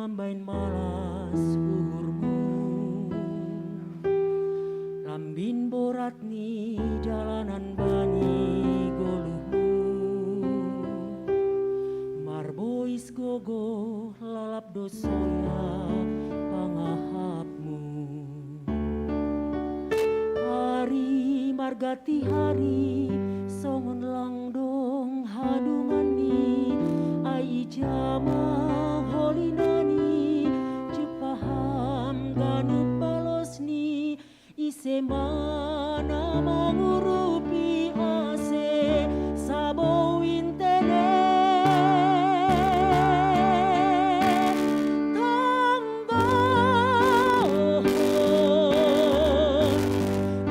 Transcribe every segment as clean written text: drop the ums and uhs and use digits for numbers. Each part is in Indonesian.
lambain malas uhurmu, lambin borat ni jalanan bani goluhmu, marbois gogo lalap dosoya pangahapmu. Hari margati hari songon langdong hadungan ni ai jama holinani jepaham ganup balos ni ise mana mangurupi ase sabo intene tangga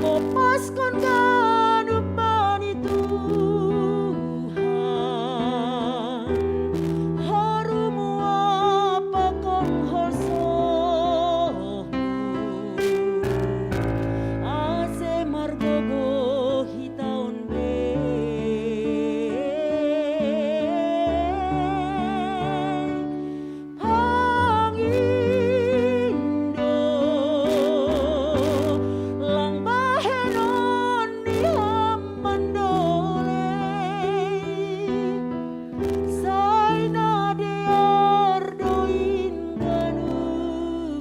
kopaskon ganup bani Tuhan harumu apa kon holsohu ase margogo hitaon be pangindo lang bahenon ni hammandole Saina diardoin ganupan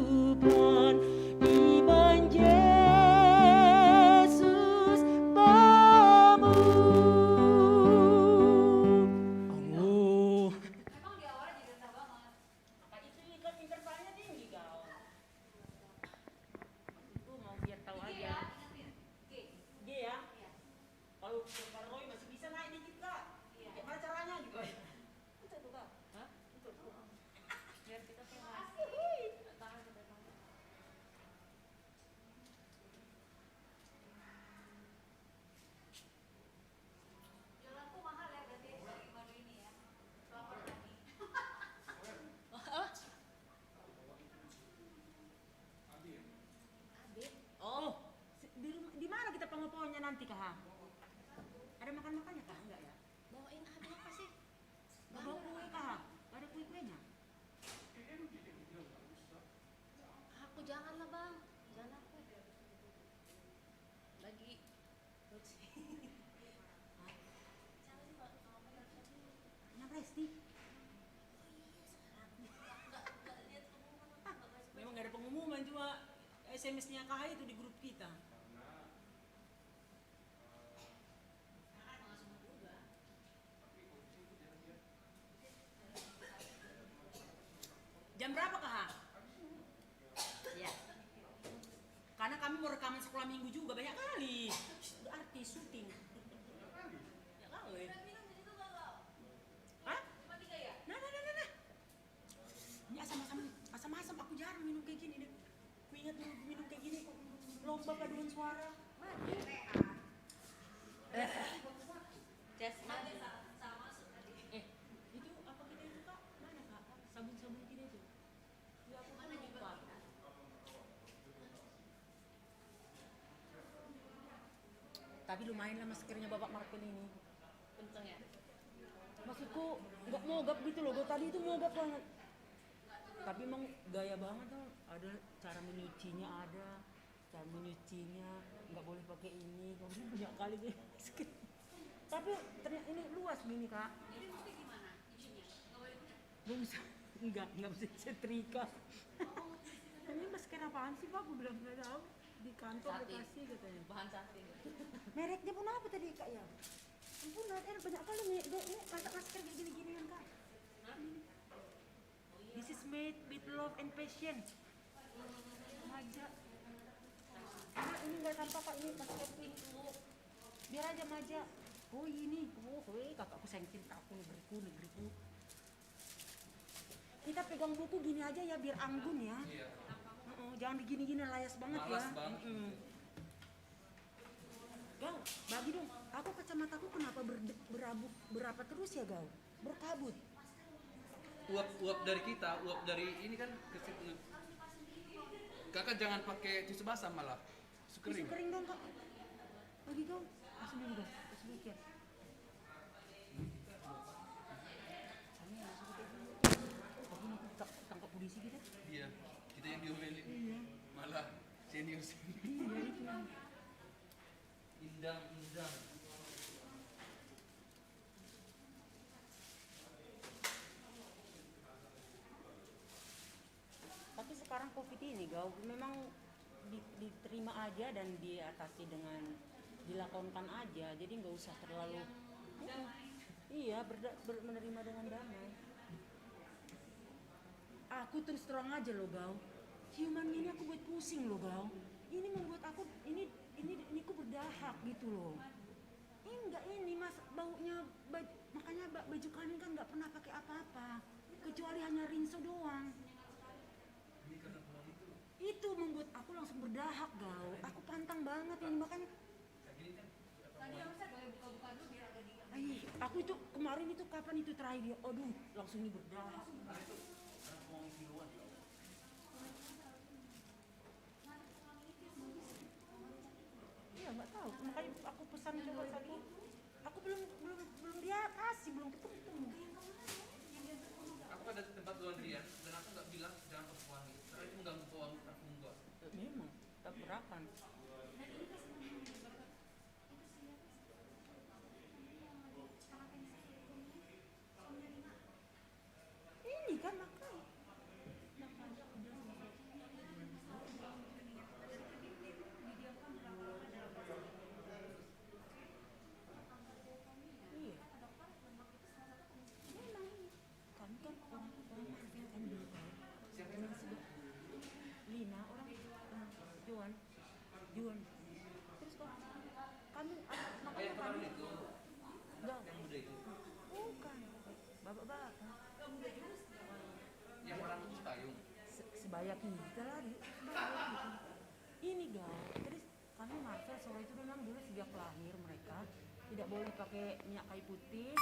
iban Yesus bamu. Ango. Emang dia awalnya jadi rendah banget. Apa itu kan intervalnya tinggi kau. Itu mau biar tahu G aja. ya, ingetin. G. G ya. Iya. Kalau Roy masih bisa naik dikit kak. Iya. Gimana caranya gitu? Itu tuh kak. Hah? Itu tuh. Biar kita sehat. Tangan ke depan. Jualanku mahal ya berarti dari madu ini ya. Lapar lagi. Habis. Oh, di mana kita pengoponya nanti kak? Ada makan-makannya kak? Enggak ya? Bawain Abi apa sih? Nggak bawa kue kak? Nggak ada kue-kuenya? Aku janganlah bang. Jangan aku. Lagi. Yang Resti? Memang nggak ada pengumuman, cuma SMS-nya kak itu di grup kita. Jam berapa kak? Ya. Karena kami mau rekaman sekolah minggu juga banyak kali. Artis syuting. Ya kali. Hah? Nah. Ini asam-asam aku jarang minum kayak gini deh. Aku ingat dulu minum kayak gini lomba paduan suara. Itu apa kita itu kak? Mana kak? Sabun-sabun kita itu. Ya aku kan lupa. Tapi lumayan lah maskernya Bapak Martin ini. Kenceng ya. Maksudku nggak mogap gitu loh. Gue tadi itu mogap banget. Tapi emang gaya banget tuh. Ada cara menyucinya ada. Cara menyucinya nggak boleh pakai ini. Kemudian banyak kali deh. Tapi ternyata ini luas gini kak. Jadi mesti gimana? Nyucinya? Nggak boleh punya? Belum bisa. Nggak bisa setrika. Ini masker apaan sih Pak? Aku bilang nggak tahu. Di kantor dikasih katanya. Bahan satin. Mereknya pun apa tadi kak ya? Ampun, ada banyak kali nih. Ini kata masker kayak gini-ginian kak. This is made with love and passion. Maja. Nah, ini nggak tanpa kak, ini masker ini. Biar aja maja. Oh ini, kakakku sayang cinta aku negeriku. Kita pegang buku gini aja ya biar anggun ya. Iya. Jangan begini-gini layas banget Malas ya. banget. Gal, bagi dong. Aku kacamataku kenapa berapa terus ya Gal? Berkabut. Uap dari kita, uap dari ini kan ke situ. Kakak jangan pakai tisu basah malah. Tisu Tisu kering. kering dong kak. Bagi Gal. Kasih dulu dong. Sedikit. Tangkap polisi kita ini Gau, memang diterima aja dan diatasi dengan dilakonkan aja, jadi nggak usah terlalu iya menerima dengan damai. Aku terus terang aja loh Gau, ciuman ini aku buat pusing loh Gau, ini membuat aku ini ku berdahak gitu loh. Enggak ini mas, baunya makanya baju kalian kan nggak pernah pakai apa-apa kecuali hanya rinso doang. Itu membuat aku langsung berdahak Gau, aku pantang banget ini makanya. Tadi harusnya boleh buka-buka dulu biar agak diam. Aku itu kemarin itu kapan itu terakhir dia, aduh langsung ini berdahak. Iya nggak tahu, makanya aku pesan coba satu. Aku belum dia kasih, belum ketemu. Aku ada tempat laundryan dan aku nggak bilang jangan pakai wangi karena itu mengganggu pewangi parfum gua. Memang tabrakan. Ini kan makanya. Iya. Memang kami kan orang Marvel kan dulu kan. Dengan Lina orang Juan. Terus kok kami makanya kami Itu enggak yang muda itu, bukan bapak-bapak yang orang itu payung. sebaya kita lari sebaya gitu. Ini Gal, terus kami Marvel sore itu memang dulu sejak lahir mereka tidak boleh pakai minyak kayu putih,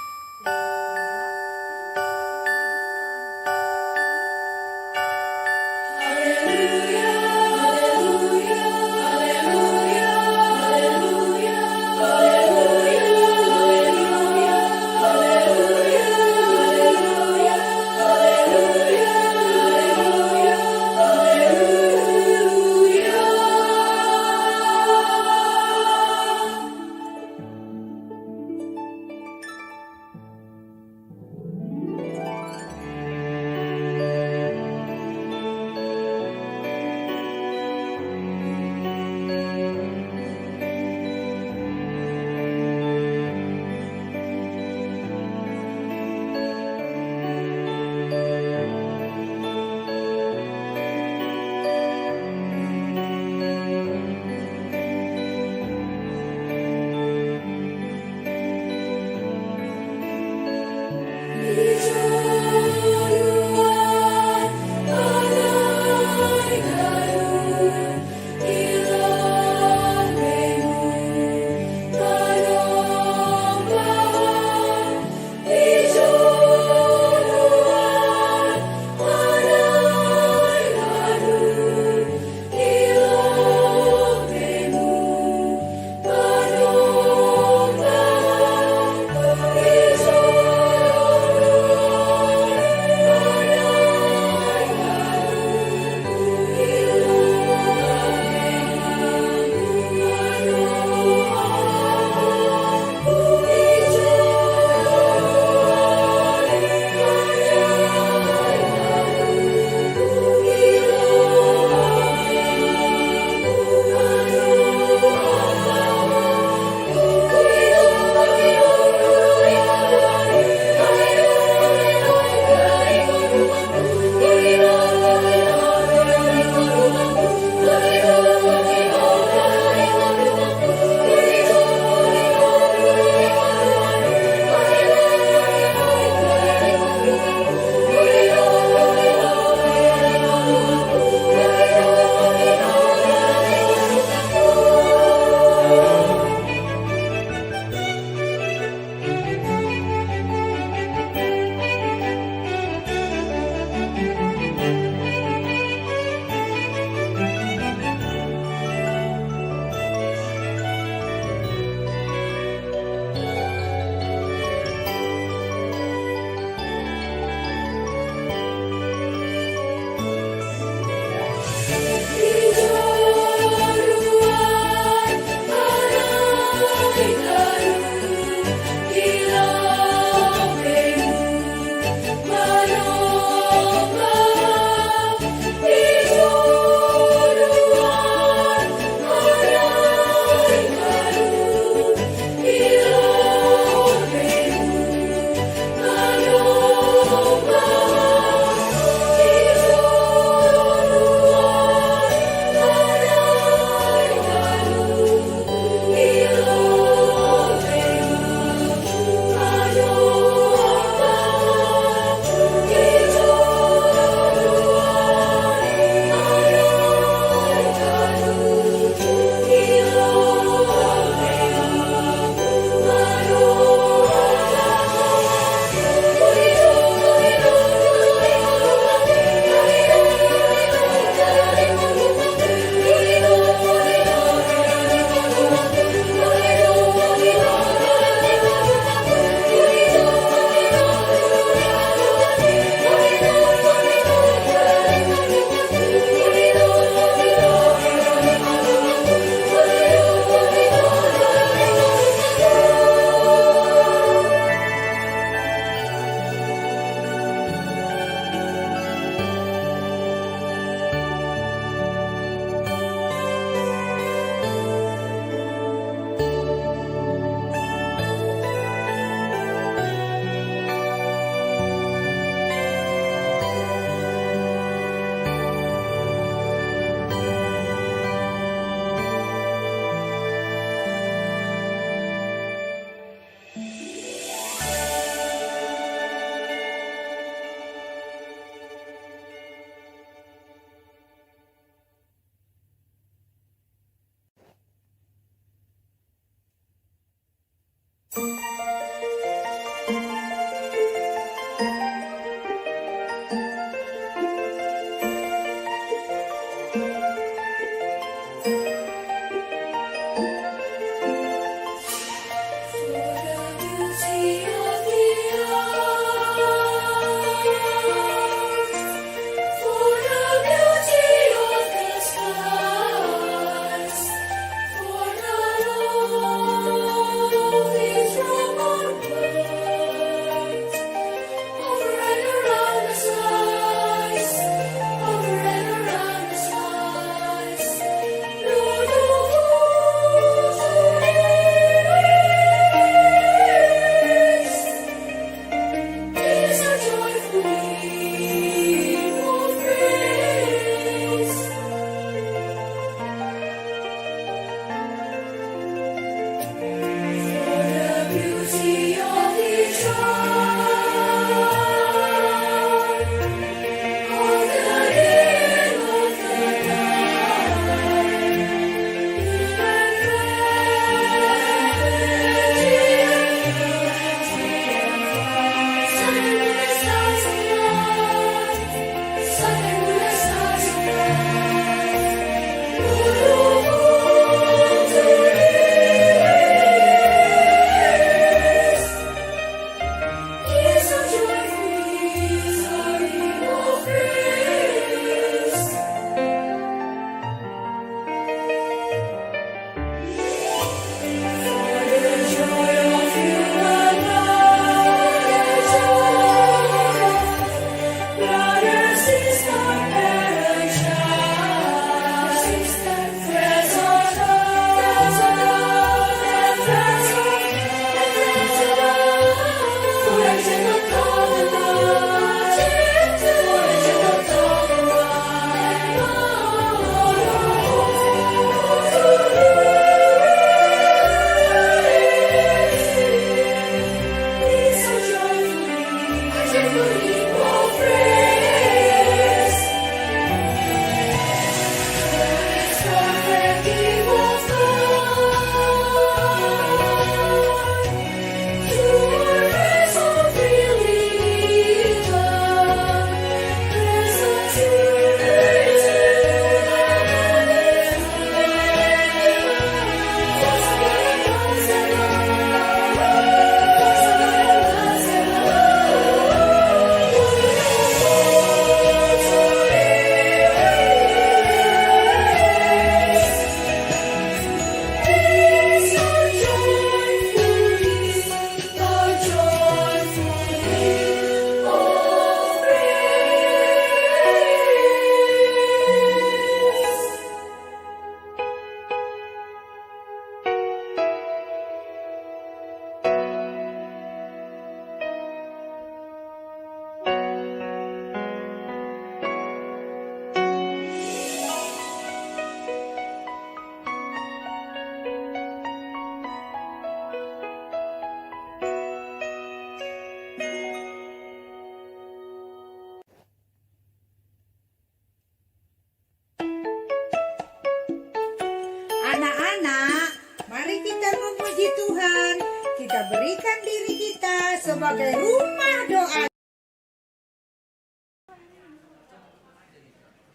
Anak-anak, mari kita memuji Tuhan. Kita berikan diri kita sebagai rumah doa.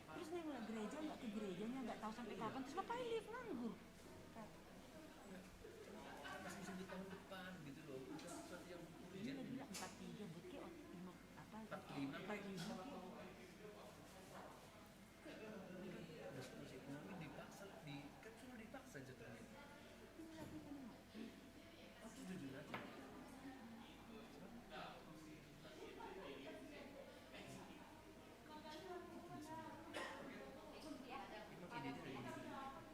Terus nih nggak gereja, nggak ke gerejanya, nggak tahu sampai kapan. Terus ngapain lihat nganggur? Masih di tahun depan gitu loh. Udah sesuatu yang Ini tadi bilang 43, buat kayak apa? 45. 45. Diskusi ekonomi dipaksa kan cuma dipaksa jatuhnya. Aku jujur aja. Emang ide dia dari dulu.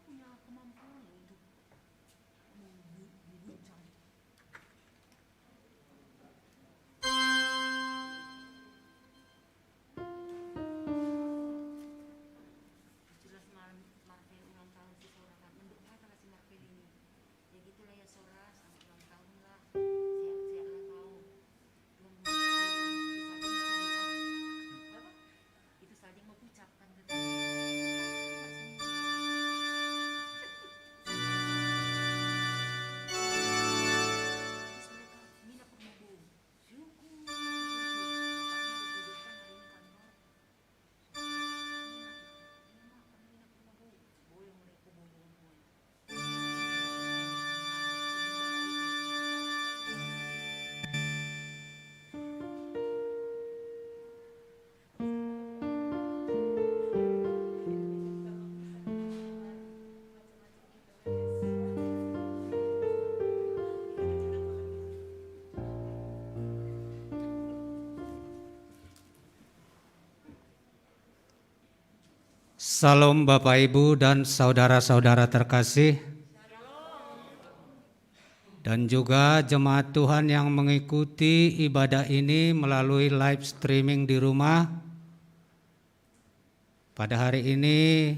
punya kemampuan untuk membucah. Jelas Marvel ulang tahun si Sora kan mendoakan si Marvel ini. Ya gitulah ya Sora, selamat ulang tahun lah. Sehat-sehat lah kau. Itu saja yang mau ucapkan Salam Bapak Ibu dan saudara-saudara terkasih, dan juga jemaat Tuhan yang mengikuti ibadah ini melalui live streaming di rumah. Pada hari ini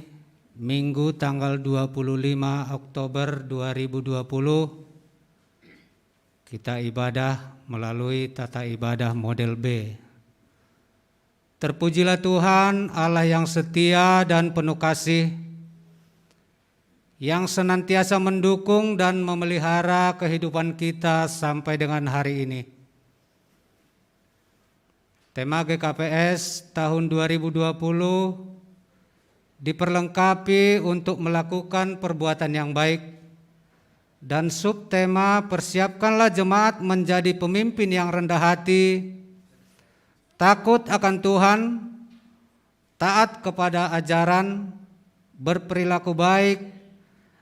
Minggu tanggal 25 Oktober 2020, kita ibadah melalui tata ibadah model B. Terpujilah Tuhan Allah yang setia dan penuh kasih, yang senantiasa mendukung dan memelihara kehidupan kita sampai dengan hari ini. Tema GKPS tahun 2020 diperlengkapi untuk melakukan perbuatan yang baik, dan subtema persiapkanlah jemaat menjadi pemimpin yang rendah hati, takut akan Tuhan, taat kepada ajaran, berperilaku baik,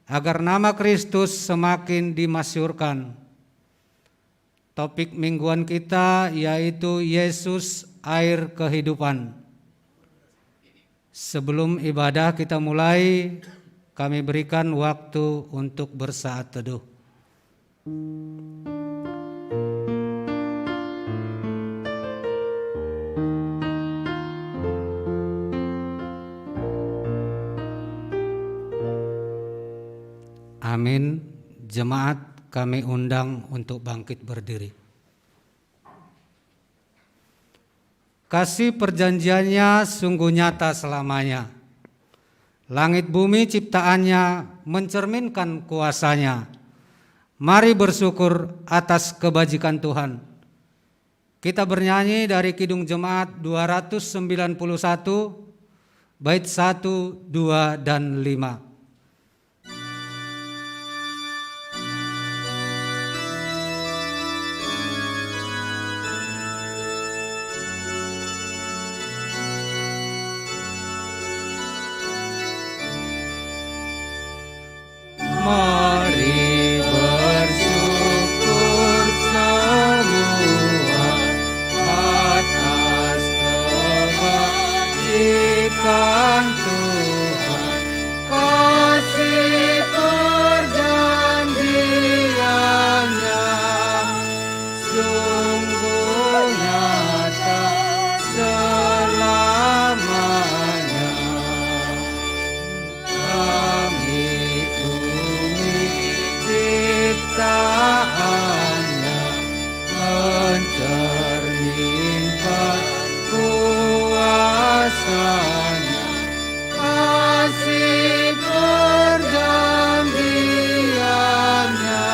agar nama Kristus semakin dimasyhurkan. Topik mingguan kita yaitu Yesus air kehidupan. Sebelum ibadah kita mulai, kami berikan waktu untuk bersaat teduh. Amin. Jemaat kami undang untuk bangkit berdiri. Kasih perjanjiannya sungguh nyata selamanya. Langit bumi ciptaannya mencerminkan kuasanya. Mari bersyukur atas kebajikan Tuhan. Kita bernyanyi dari Kidung Jemaat 291, bait 1, 2, dan 5. Mari bersyukur semua atas kebajikan Tuhan, kasih perjanjiannya sungguh nyata selamanya. Ciptaannya mencerminkan kuasanya, kasih perjanjiannya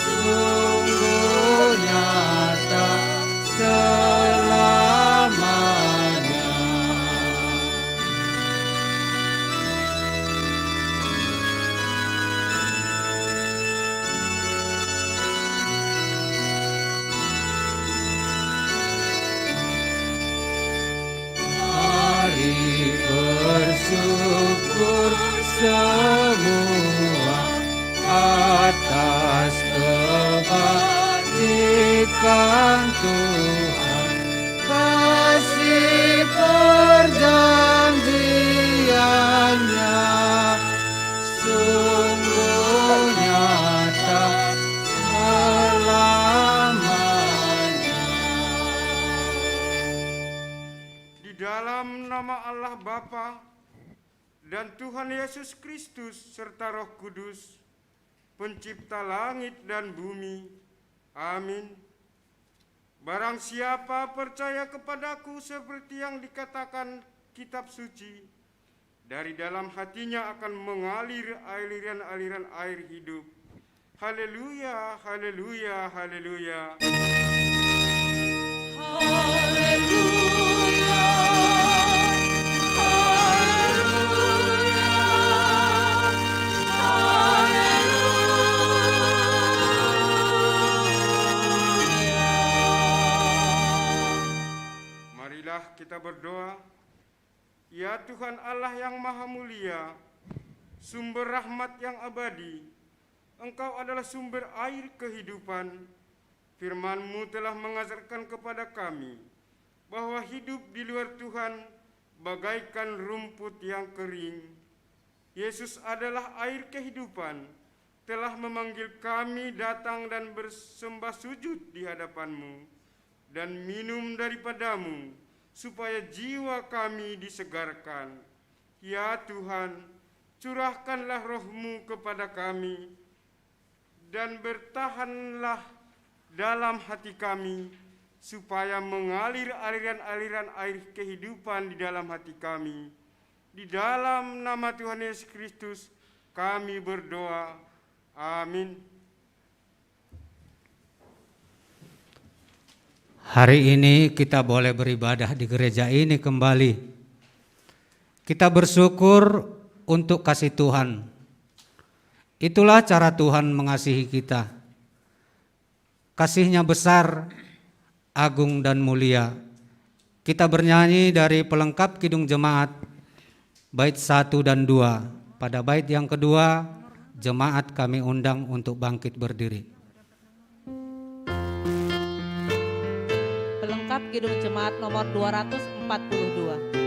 sungguh nyata selamanya. Bersyukur semua atas kebajikan Tuhan, kasih perjanjiannya nama Allah Bapa dan Tuhan Yesus Kristus serta Roh Kudus, pencipta langit dan bumi. Amin. Barang siapa percaya kepadaku seperti yang dikatakan kitab suci, dari dalam hatinya akan mengalir aliran-aliran air hidup. Haleluya, haleluya, haleluya. Marilah kita berdoa. Ya Tuhan Allah yang maha mulia, sumber rahmat yang abadi, Engkau adalah sumber air kehidupan. Firman-Mu telah mengajarkan kepada kami bahwa hidup di luar Tuhan bagaikan rumput yang kering. Yesus adalah air kehidupan, telah memanggil kami datang dan bersembah sujud di hadapan-Mu dan minum daripada-Mu, supaya jiwa kami disegarkan. Ya Tuhan, curahkanlah Roh-Mu kepada kami, dan bertahanlah dalam hati kami, supaya mengalir aliran-aliran air kehidupan di dalam hati kami. Di dalam nama Tuhan Yesus Kristus kami berdoa. Amin. Hari ini kita boleh beribadah di gereja ini kembali. Kita bersyukur untuk kasih Tuhan. Itulah cara Tuhan mengasihi kita. Kasih-Nya besar, agung dan mulia. Kita bernyanyi dari pelengkap Kidung Jemaat, bait 1 dan 2. Pada bait yang kedua, jemaat kami undang untuk bangkit berdiri. Pelengkap Kidung Jemaat nomor 242.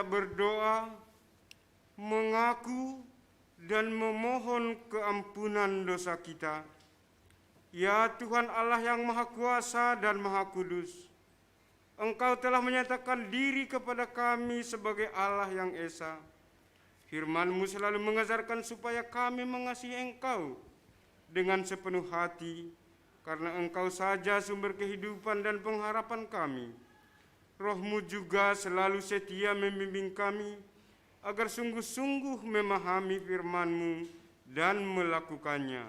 Berdoa, mengaku dan memohon keampunan dosa kita. Ya Tuhan Allah yang Maha Kuasa dan Maha Kudus, Engkau telah menyatakan diri kepada kami sebagai Allah yang Esa. Firman-Mu selalu mengajarkan supaya kami mengasihi Engkau dengan sepenuh hati, karena Engkau saja sumber kehidupan dan pengharapan kami. Roh-Mu juga selalu setia membimbing kami, agar sungguh-sungguh memahami firman-Mu dan melakukannya.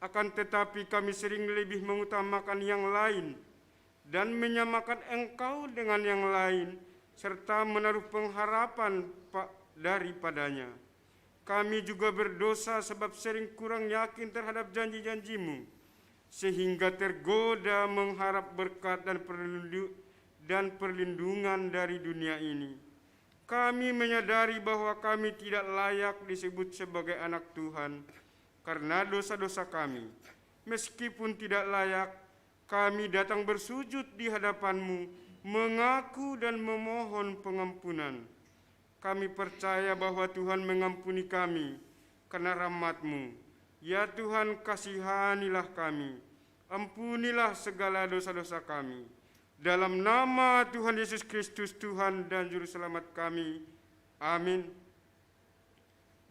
Akan tetapi kami sering lebih mengutamakan yang lain dan menyamakan Engkau dengan yang lain, serta menaruh pengharapan daripadanya. Kami juga berdosa sebab sering kurang yakin terhadap janji-janji-Mu, sehingga tergoda mengharap berkat dan perlindungan dari dunia ini. Kami menyadari bahwa kami tidak layak disebut sebagai anak Tuhan karena dosa-dosa kami. Meskipun tidak layak, kami datang bersujud di hadapan-Mu, mengaku dan memohon pengampunan. Kami percaya bahwa Tuhan mengampuni kami karena rahmat-Mu. Ya Tuhan, kasihanilah kami, ampunilah segala dosa-dosa kami. Dalam nama Tuhan Yesus Kristus, Tuhan dan Juru Selamat kami. Amin.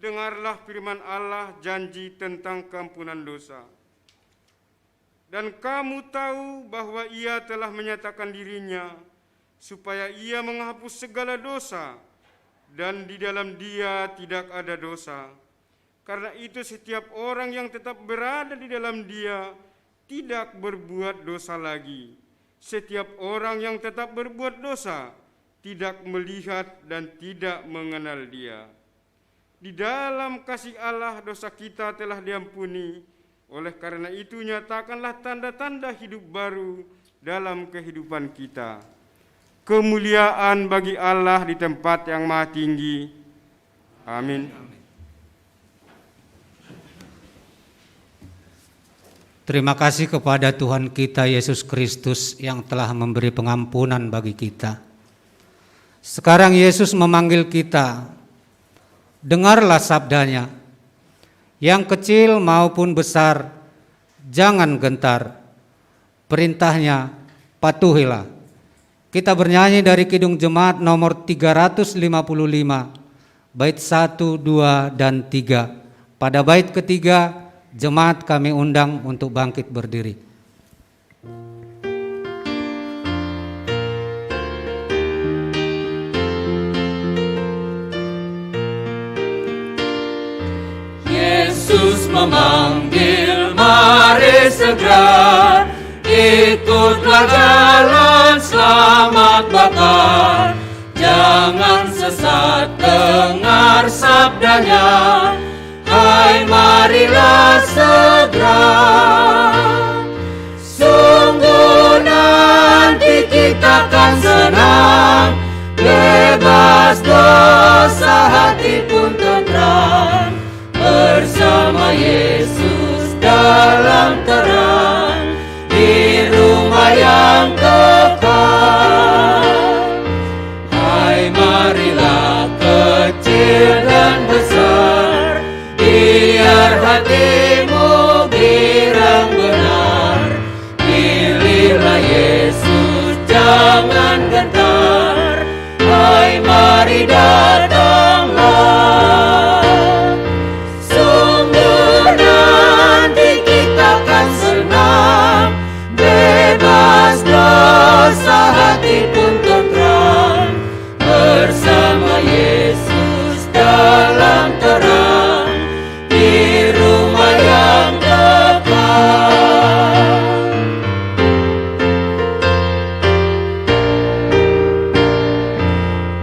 Dengarlah firman Allah, janji tentang keampunan dosa. Dan kamu tahu bahwa Ia telah menyatakan dirinya, supaya Ia menghapus segala dosa, dan di dalam Dia tidak ada dosa. Karena itu setiap orang yang tetap berada di dalam Dia tidak berbuat dosa lagi. Setiap orang yang tetap berbuat dosa tidak melihat dan tidak mengenal Dia. Di dalam kasih Allah dosa kita telah diampuni. Oleh karena itu nyatakanlah tanda-tanda hidup baru dalam kehidupan kita. Kemuliaan bagi Allah di tempat yang maha tinggi. Amin. Terima kasih kepada Tuhan kita Yesus Kristus yang telah memberi pengampunan bagi kita. Sekarang Yesus memanggil kita, dengarlah sabdanya, yang kecil maupun besar, jangan gentar, perintahnya patuhilah. Kita bernyanyi dari Kidung Jemaat nomor 355, bait 1, 2, dan 3. Pada bait ketiga, jemaat kami undang untuk bangkit berdiri. Yesus memanggil, mari segera ikutlah jalan selamat bakar. Jangan sesat, dengar sabdanya, hai marilah segera. Sungguh nanti kita akan senang, bebas dosa hati pun tenteram, bersama Yesus dalam terang, di rumah yang kekal. Hai marilah kecil dan besar, biar hatimu girang benar. Pilihlah Yesus, jangan gentar. Hai mari datanglah. Sungguh nanti kita akan senang, bebas dosa hati pun tentram, bersama Yesus dalam terang, di rumah yang kekal.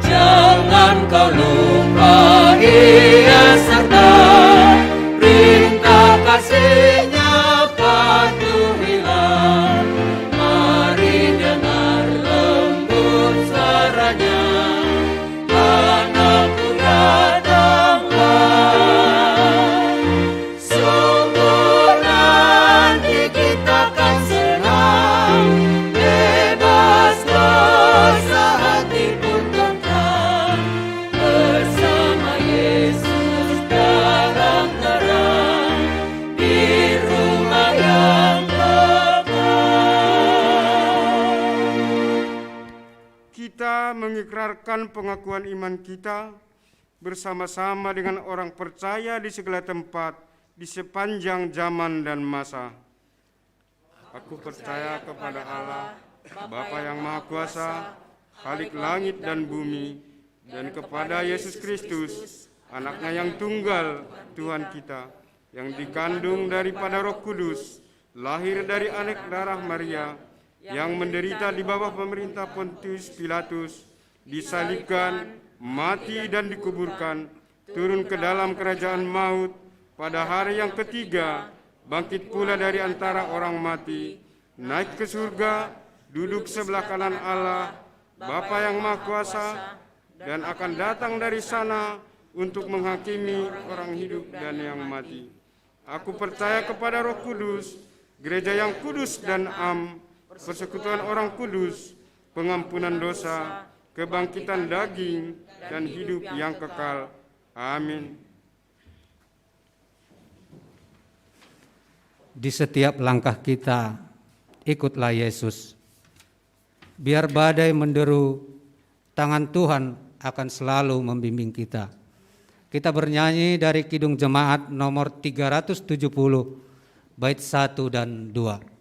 Jangan kau lupa Ia serta perintah kasih-Nya patuhilah. Mari dengar lembut suaranya, anakku datanglah. Sungguh nanti kita akan senang, bebas dosa hati pun tentram, bersama Yesus dalam terang, di rumah yang kekal. Kita mengikrarkan pengakuan iman kita bersama-sama dengan orang percaya di segala tempat, di sepanjang zaman dan masa. Aku percaya kepada Allah, Bapa yang Maha Kuasa, Khalik langit dan bumi, dan kepada Yesus Kristus, Anaknya yang tunggal, Tuhan kita, yang dikandung daripada Roh Kudus, lahir dari anak darah Maria, yang menderita di bawah pemerintah Pontius Pilatus, disalibkan, mati dan dikuburkan, turun ke dalam kerajaan maut, pada hari yang ketiga, bangkit pula dari antara orang mati, naik ke surga, duduk sebelah kanan Allah, Bapa yang Maha Kuasa, dan akan datang dari sana untuk menghakimi orang hidup dan yang mati. Aku percaya kepada Roh Kudus, gereja yang kudus dan am, persekutuan orang kudus, pengampunan dosa, kebangkitan daging, dan hidup yang kekal. Amin. Di setiap langkah kita, ikutlah Yesus. Biar badai menderu, tangan Tuhan akan selalu membimbing kita. Kita bernyanyi dari Kidung Jemaat nomor 370, bait 1 dan 2.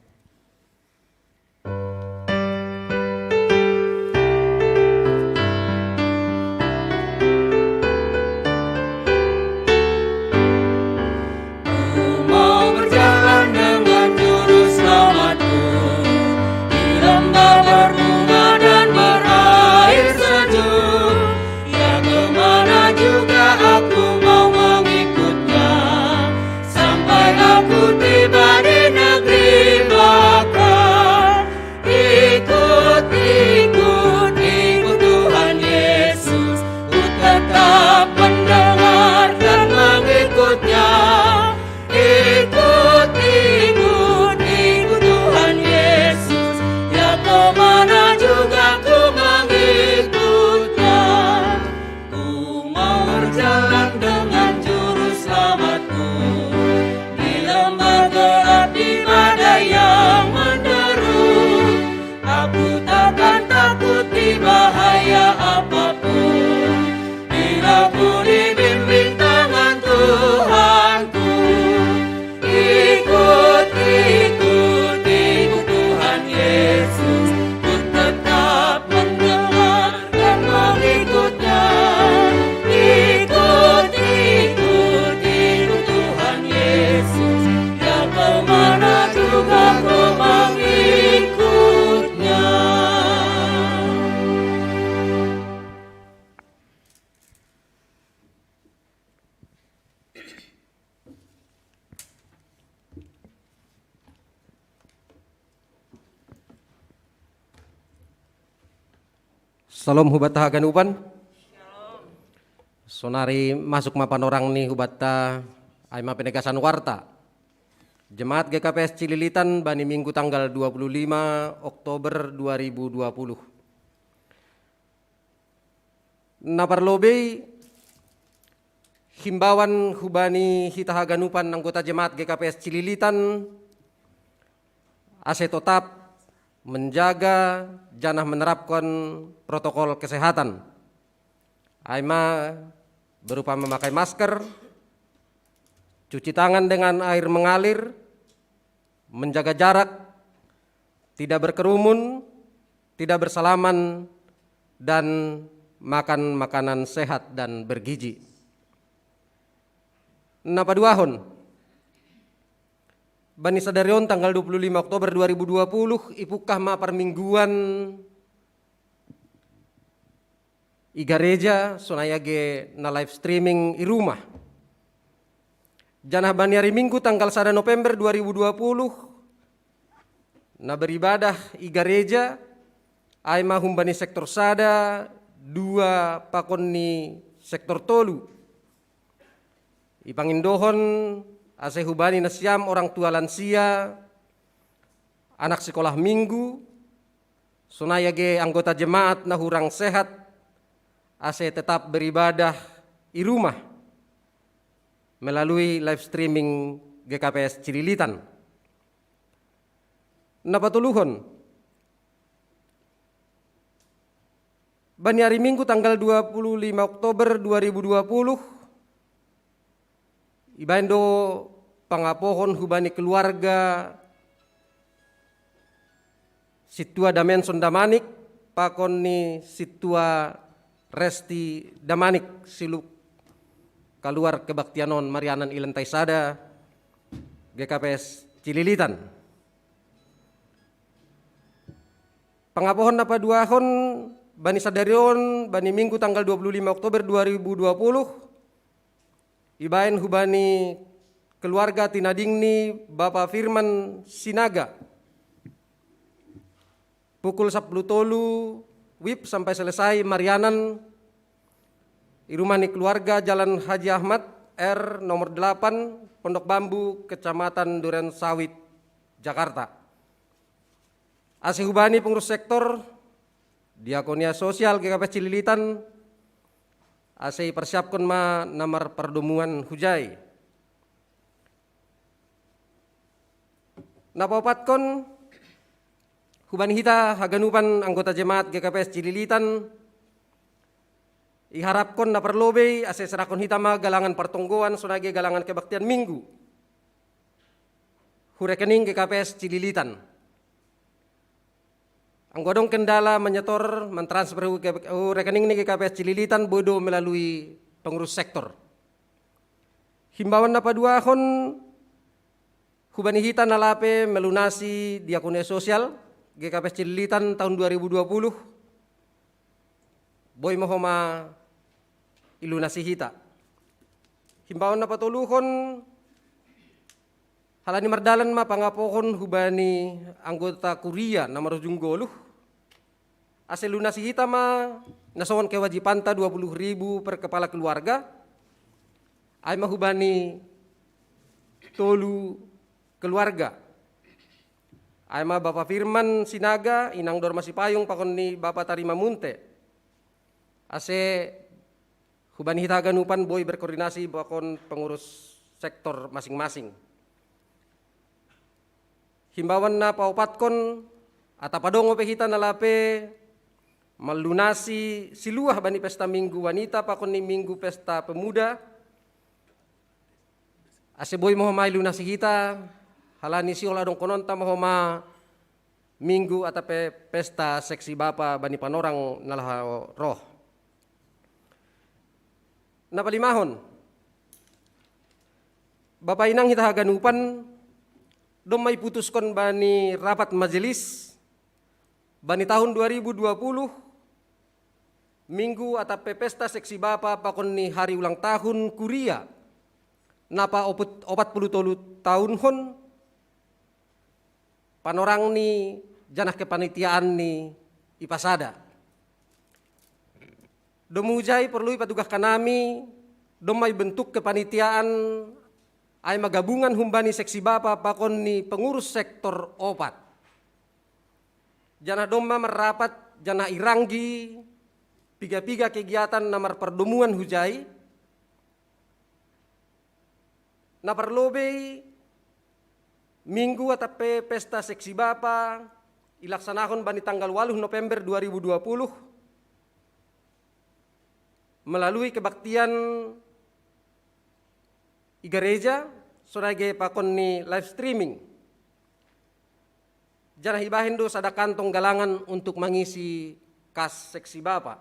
Salam hubata haganupan. Sonari masuk mapan orang nih hubata aima penegasan warta. Jemaat GKPS Cililitan bani Minggu tanggal 25 Oktober 2020. Naparlobe himbauan hubani hita haganupan anggota jemaat GKPS Cililitan ase tetap menjaga janah menerapkan protokol kesehatan. Aima berupa memakai masker, cuci tangan dengan air mengalir, menjaga jarak, tidak berkerumun, tidak bersalaman, dan makan makanan sehat dan bergizi. Napa duahon? Bani Sadarion tanggal 25 Oktober 2020 ipukah ma permingguan igareja sonaya ge na live streaming i rumah. Janah bani hari Minggu tanggal 1 November 2020 na beribadah igareja ay mahum bani sektor sada 2 pakon ni sektor tolu. Ipangindohon ase hubani nasyam orang tua lansia, anak sekolah minggu, sonaya ge anggota jemaat na hurang sehat, ase tetap beribadah di rumah melalui live streaming GKPS Cililitan. Napatuluhon, bani hari Minggu tanggal 25 Oktober 2020, ibando pangapohon hubani keluarga Situa Damenson Damanik pakon ni Situa Resti Damanik siluk keluar kebaktianon Marianan Ilentai Sada GKPS Cililitan. Pengapohon napa duahon Bani Sadarion Bani Minggu tanggal 25 Oktober 2020 ibaen hubani keluarga tinadingni Bapak Firman Sinaga pukul 10 tolu WIB sampai selesai Marianan irumani keluarga Jalan Haji Ahmad R nomor 8 Pondok Bambu Kecamatan Duren Sawit Jakarta. Asihubani pengurus sektor Diakonia Sosial GKPS Cililitan asih persiapkan ma namar perdemuan hujai. Napapatkon hubani hita haganupan anggota jemaat GKPS Cililitan iharapkon na perlobe asih serakon hita ma galangan pertonggoan sonage galangan kebaktian minggu hurekening GKPS Cililitan. Anggodong kendala menyetor mentransfer rekening ini GKPS Cililitan bodo melalui pengurus sektor. Himbauan napa duahon hubani hita nalape melunasi Diakonia Sosial GKPS Cililitan tahun 2020. Boy mohoma ilunasi hita. Himbauan napa toluhon halani mardalan ma pangapohon hubani anggota kuria nomor junggoluh. Asal lunasi hita ma nasawan kewajibanta 20.000 per kepala keluarga. Ay mahubani tolu keluarga. Ay ma Bapak Firman Sinaga inang Dor Masipayung pakon ni Bapak Tarima Munte. Ase hubani hita ganupan boy berkoordinasi pakon pengurus sektor masing-masing. Himbauan na paupatkon atapadongo pehita nalape melunasi siluah bani pesta minggu wanita pakon ni minggu pesta pemuda. Ase boy mohomai lunasi hita halani siola dong kononta mohoma minggu atape pesta seksi bapa bani panorang nalah roh. Napalimahon Bapak inang hita haganupan dom may putuskon bani rapat majelis bani tahun 2020 minggu atape pesta seksi bapa pakon ni hari ulang tahun kuria napa 40 tahun hon panorang ni janah kepanitiaan ni ipasada. Domujai perlu ipatugah kanami domay bentuk kepanitiaan ay magabungan humbani seksi bapa pakon ni pengurus sektor opat. Janah domba merapat janah iranggi piga-piga kegiatan namar perdemuan hujai na perlobe minggu atape pesta seksi bapa ilaksanahon bani tanggal 8 November 2020 melalui kebaktian gereja sorage pakon ni live streaming. Janah hibahin do sada kantong galangan untuk mengisi kas seksi bapa.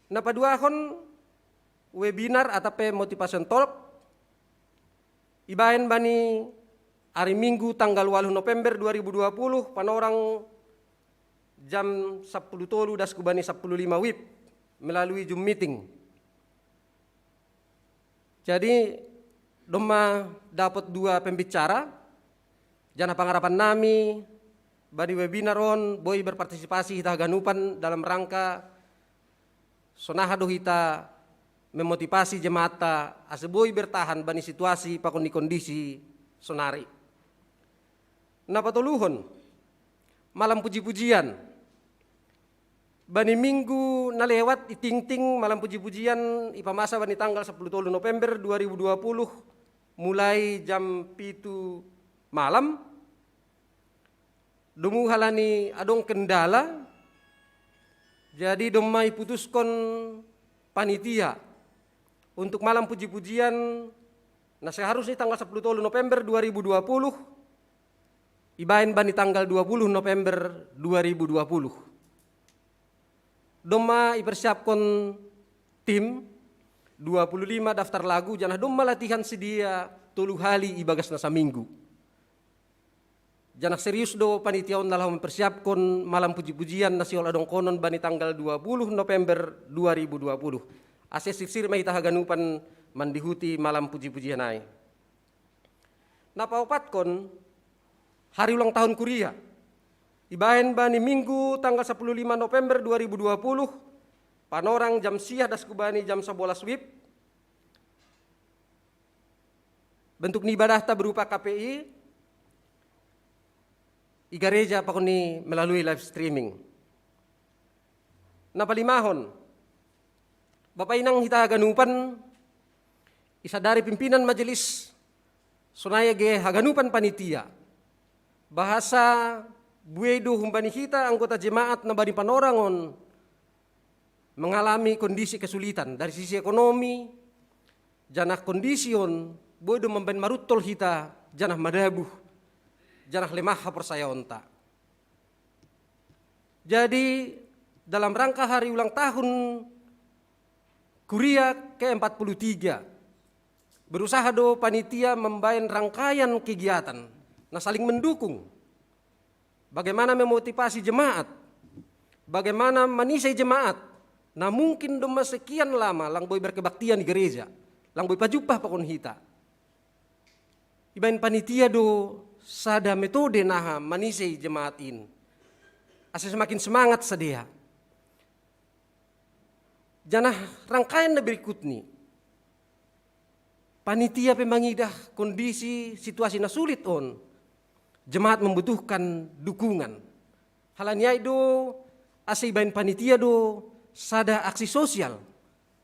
Napaduahon webinar atape motivation talk ibahen bani hari Minggu tanggal 8 November 2020 panorang jam 10 tolu dasku bani 10.5 WIB melalui Zoom meeting. Jadi doma dapat 2 pembicara janah pangarapan nami bani webinar on boy berpartisipasi hita ganupan dalam rangka sonaha do hita memotivasi jemaata aseboy bertahan bani situasi pakon di kondisi sonari. Napatuluhon malam puji-pujian bani minggu nalewat iting-ting malam puji-pujian ipamasa bani tanggal 10 November 2020 mulai jam 7 malam. Domu halani adong kendala jadi domai putuskon panitia untuk malam puji-pujian nah seharusnya tanggal 10 November 2020 ibaen bani tanggal 20 November 2020. Doma ipersiapkan tim 25 daftar lagu janah doma latihan sedia 3 hari ibagas na saminggu. Janah serius do panitia nalah mempersiapkan malam puji-pujian nasiol adong konon bani tanggal 20 November 2020. Ase sisir mahita haganupan mandihuti malam puji-pujian ai. Napaupatkon hari ulang tahun Kuria. Ibaen bani Minggu tanggal 15 November 2020, panorang jam siah das kubani jam 11 WIB. Bentuk ibadah ta berupa KPI, gereja pakoni melalui live streaming. Napalimahon, Bapak Inang hita haganupan, isa dari pimpinan majelis, sunaya ge haganupan panitia, bahasa buedo humbani kita anggota jemaat na bani panorangon mengalami kondisi kesulitan dari sisi ekonomi, janah kondision buedo memben marutol kita janah madabuh, janah lemah persaya onta. Jadi dalam rangka hari ulang tahun Kuria ke-43 berusaha do panitia membain rangkaian kegiatan na saling mendukung. Bagaimana memotivasi jemaat, bagaimana manisai jemaat, nah mungkin doma sekian lama lang boy berkebaktian di gereja, lang boy pajupah pakon hita. Ibain panitia do sada metode naha manisai jemaat in. Asa semakin semangat sedia. Janah rangkaian na berikut ni. Panitia pemangidah kondisi situasi na sulit on. Jemaat membutuhkan dukungan. Halanya itu asibain panitia do sada aksi sosial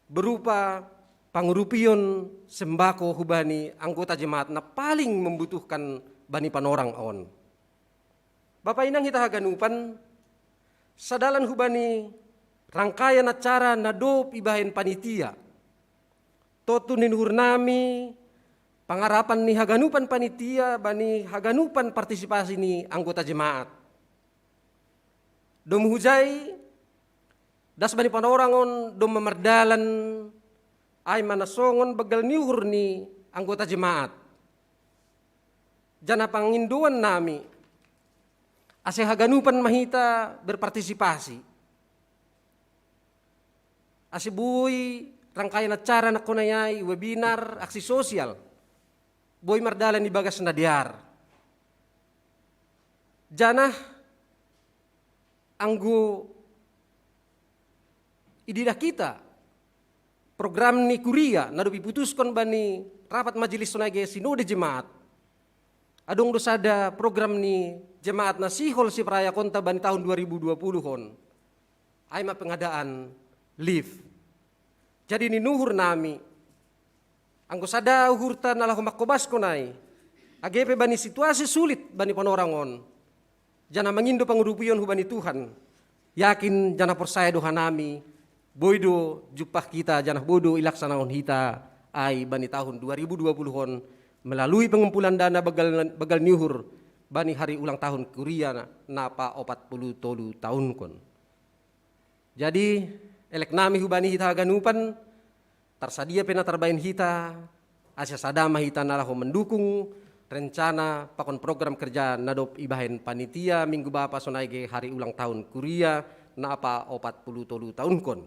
berupa pangurupion sembako hubani anggota jemaat na paling membutuhkan bani panorang on. Bapak Inang hita haganupan sadalan hubani rangkaian acara nadop ibahin panitia. Totu ninuhur nami pangarapan ni haganupan panitia bani haganupan partisipasi ni anggota jemaat. Dom hujai das bani panorangon dom memerdalan ay manasongon begal niuhur ni anggota jemaat. Jana panginduan nami ase haganupan mahita berpartisipasi. Ase bui rangkaian acara na kunayai webinar aksi sosial. Boy mardalan di bagas nadiar. Janah anggo ididah kita program ni Kuria nado piputuskon bani rapat majelis sunage sinode jemaat. Adong dosada program ni jemaat nasihol si praya konta bani tahun 2020 hon. Ay pengadaan live. Jadi ni nuhur nami anggo sada uhurta nalah makobas konai. Agepe bani situasi sulit bani panorangon. Jana mangindo pangurupion hubani Tuhan. Yakin jana persaya doha nami. Boydo jupah kita jana bodo ilaksanaon hita ay bani tahun 2020 hon melalui pengumpulan dana bagal niuhur bani hari ulang tahun Kuria napa 40 tolu tahun kon. Jadi elek nami hubani hita ganupan tersedia pena terbain hita asya sadama hita nalahu mendukung rencana pakon program kerja nadop ibahen panitia minggu bapa sonaige hari ulang tahun Kuria na apa 40 tolu tahun kon.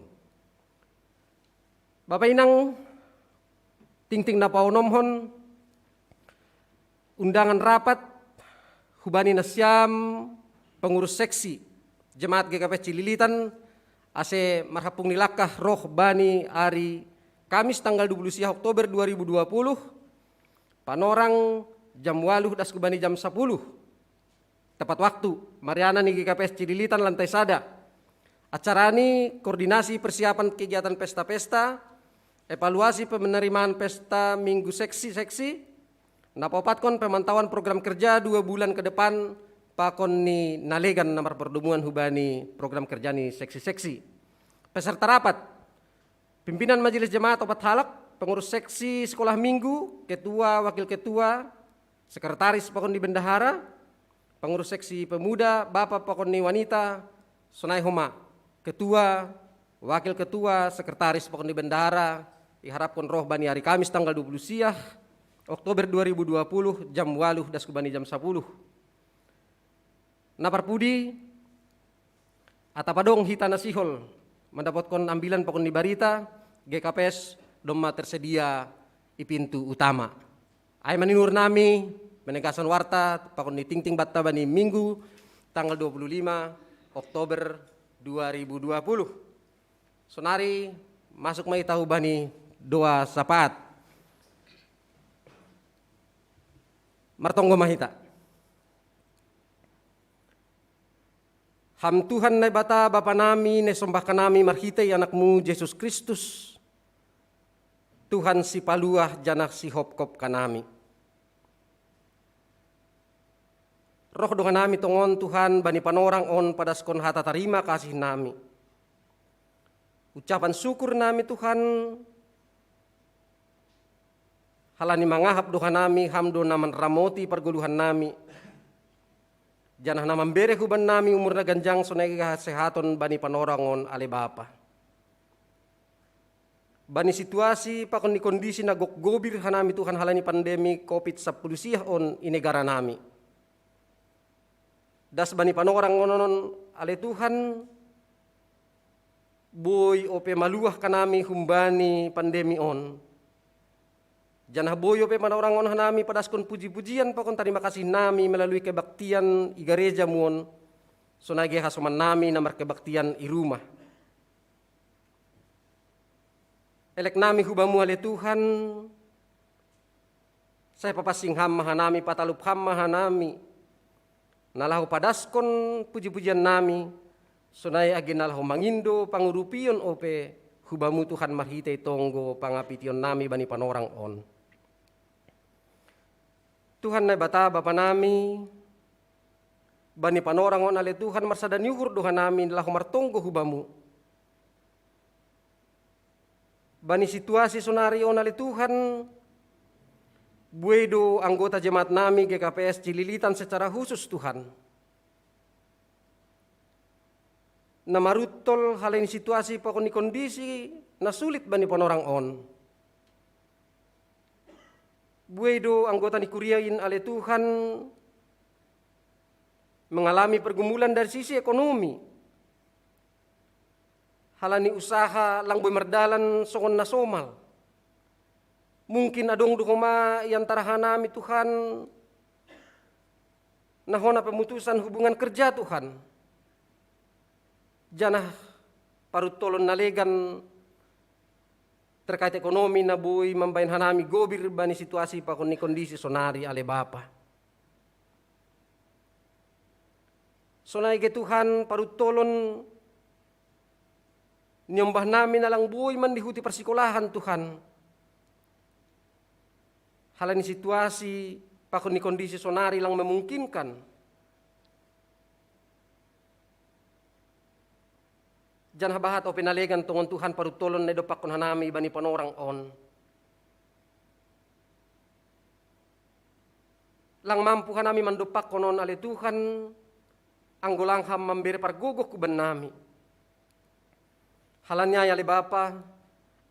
Bapak Inang ting-ting na paunomhon undangan rapat hubani nasyam pengurus seksi jemaat GKP Cililitan ase marhapung nilakah roh bani ari Kamis tanggal 20 Oktober 2020, panorang jam 8 das kubani jam 10. Tepat waktu, Mariana ni GKPS Cililitan lantai sada. Acara ini koordinasi persiapan kegiatan pesta-pesta, evaluasi penerimaan pesta minggu seksi-seksi, napopatkan pemantauan program kerja 2 bulan ke depan, pakon ni nalegan nomor pertemuan hubani program kerja ni seksi-seksi. Peserta rapat, pimpinan Majelis Jemaat Opat Halak, pengurus seksi sekolah minggu, ketua, wakil ketua, sekretaris pakon di bendahara, pengurus seksi pemuda, Bapak Pokoni Wanita, Sonai Homa, Ketua, Wakil Ketua, Sekretaris Pokoni Bendahara, diharapkan roh bani hari Kamis tanggal 20 siah, Oktober 2020, jam 8 das kubani jam 10. Naparpudi, atapadong hita nasihol, mendapatkan ambilan Pokoni Barita, GKPS, doma tersedia di pintu utama. Ay maninur nami, menegasan warta, Pokoni Tingting Batta bani Minggu, tanggal 25 Oktober 2020. Sonari masuk mai tahu bani doa sapat. Martonggo mahita. Ham Tuhan na bata Bapa nami, ne sombah kanami marhitay anakmu Yesus Kristus. Tuhan si paluah janak si hopkop kanami. Roh doa nami tongon Tuhan bani panorang on padaskon hata tarima kasih nami. Ucapan syukur nami Tuhan. Halani mangahap doa nami hamdo naman ramoti perguluhan nami. Janah naman bere huban nami umur na ganjang sunay kasehaton bani panorangon ale Bapa. Bani situasi pakon ni kondisi na gokgobir hanami Tuhan halani pandemi COVID-19 siya on inegara nami. Das bani panorangon ale Tuhan boy ope maluah kanami humbani pandemi on. Janah boy ope panorangon hanami padaskon puji-pujian pakon terima kasih nami melalui kebaktian i gereja muon sonage hasuman nami namar kebaktian i rumah. Elek nami hubamu ale Tuhan, saya papasing hamma hanami patalup hamma hanami, nalahu padaskon puji-pujian nami, sunai agin nalahu mangindo pangurupion ope hubamu Tuhan marhitay tonggo pangapition nami bani panorang on. Tuhan na bata Bapa nami, bani panorang on ale Tuhan marsadan yuhur doha nami nalahu martonggo hubamu. Bani situasi sonari on ali Tuhan, buedo anggota jemaat nami GKPS Cililitan secara khusus Tuhan. Namarutol hal ini situasi pakoni kondisi na sulit bani panorang on. Buedo anggota ni kuriain ali Tuhan mengalami pergumulan dari sisi ekonomi. Halani usaha lang boy merdalan songon na somal. Mungkin adong dukoma yang tarahanami Tuhan nahona pemutusan hubungan kerja Tuhan. Janah parutolon nalegan terkait ekonomi na boy mambayin hanami gobir bani situasi pa kuni kondisi sonari ale Bapa. Sonay ke Tuhan parutolon nyembah namin na lang buhay man dihuti persikolahan Tuhan. Halani situasi pakon ni kondisi sonari lang memungkinkan. Jan habahat o pinalegan tungon Tuhan parutolon na dopakon hanami bani panorang on. Lang mampu hanami mandopak konon ale Tuhan anggolangham mambere pargogok kuban nami. Halanya ya le Bapa,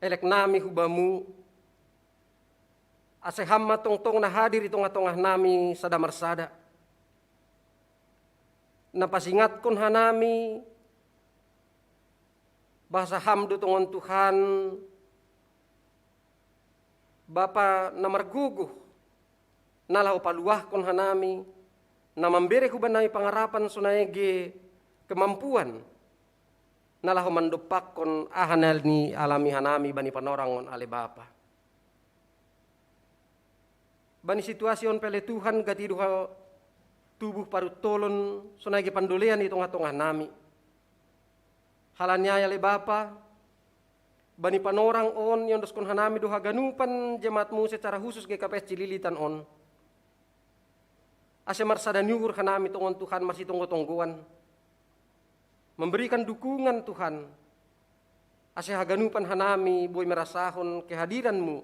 elek nami hubamu, ase hamma tong-tong na hadir itong atongah nami sa damarsada. Napasingat kon hanami, bahasa hamdo tongon Tuhan, Bapa namarguguh, nalahu paluah kon hanami, namambere huban nami pangarapan sunayege kemampuan, nalahu mandupak kon ahanal ni alami hanami bani panorangon ale Bapa. Bani situasyon pele Tuhan gati duha tubuh parutolon sunagi pandolean itong atongah nami. Halanya ale Bapa, bani panorang on yon dos kon hanami duha ganupan jemaatmu secara khusus GKPS Cililitan on. Ase marsadan yuhur hanami tongon Tuhan masih tonggo-tonggoan. Memberikan dukungan Tuhan. Ase haganupan hanami boy merasahon kehadiranmu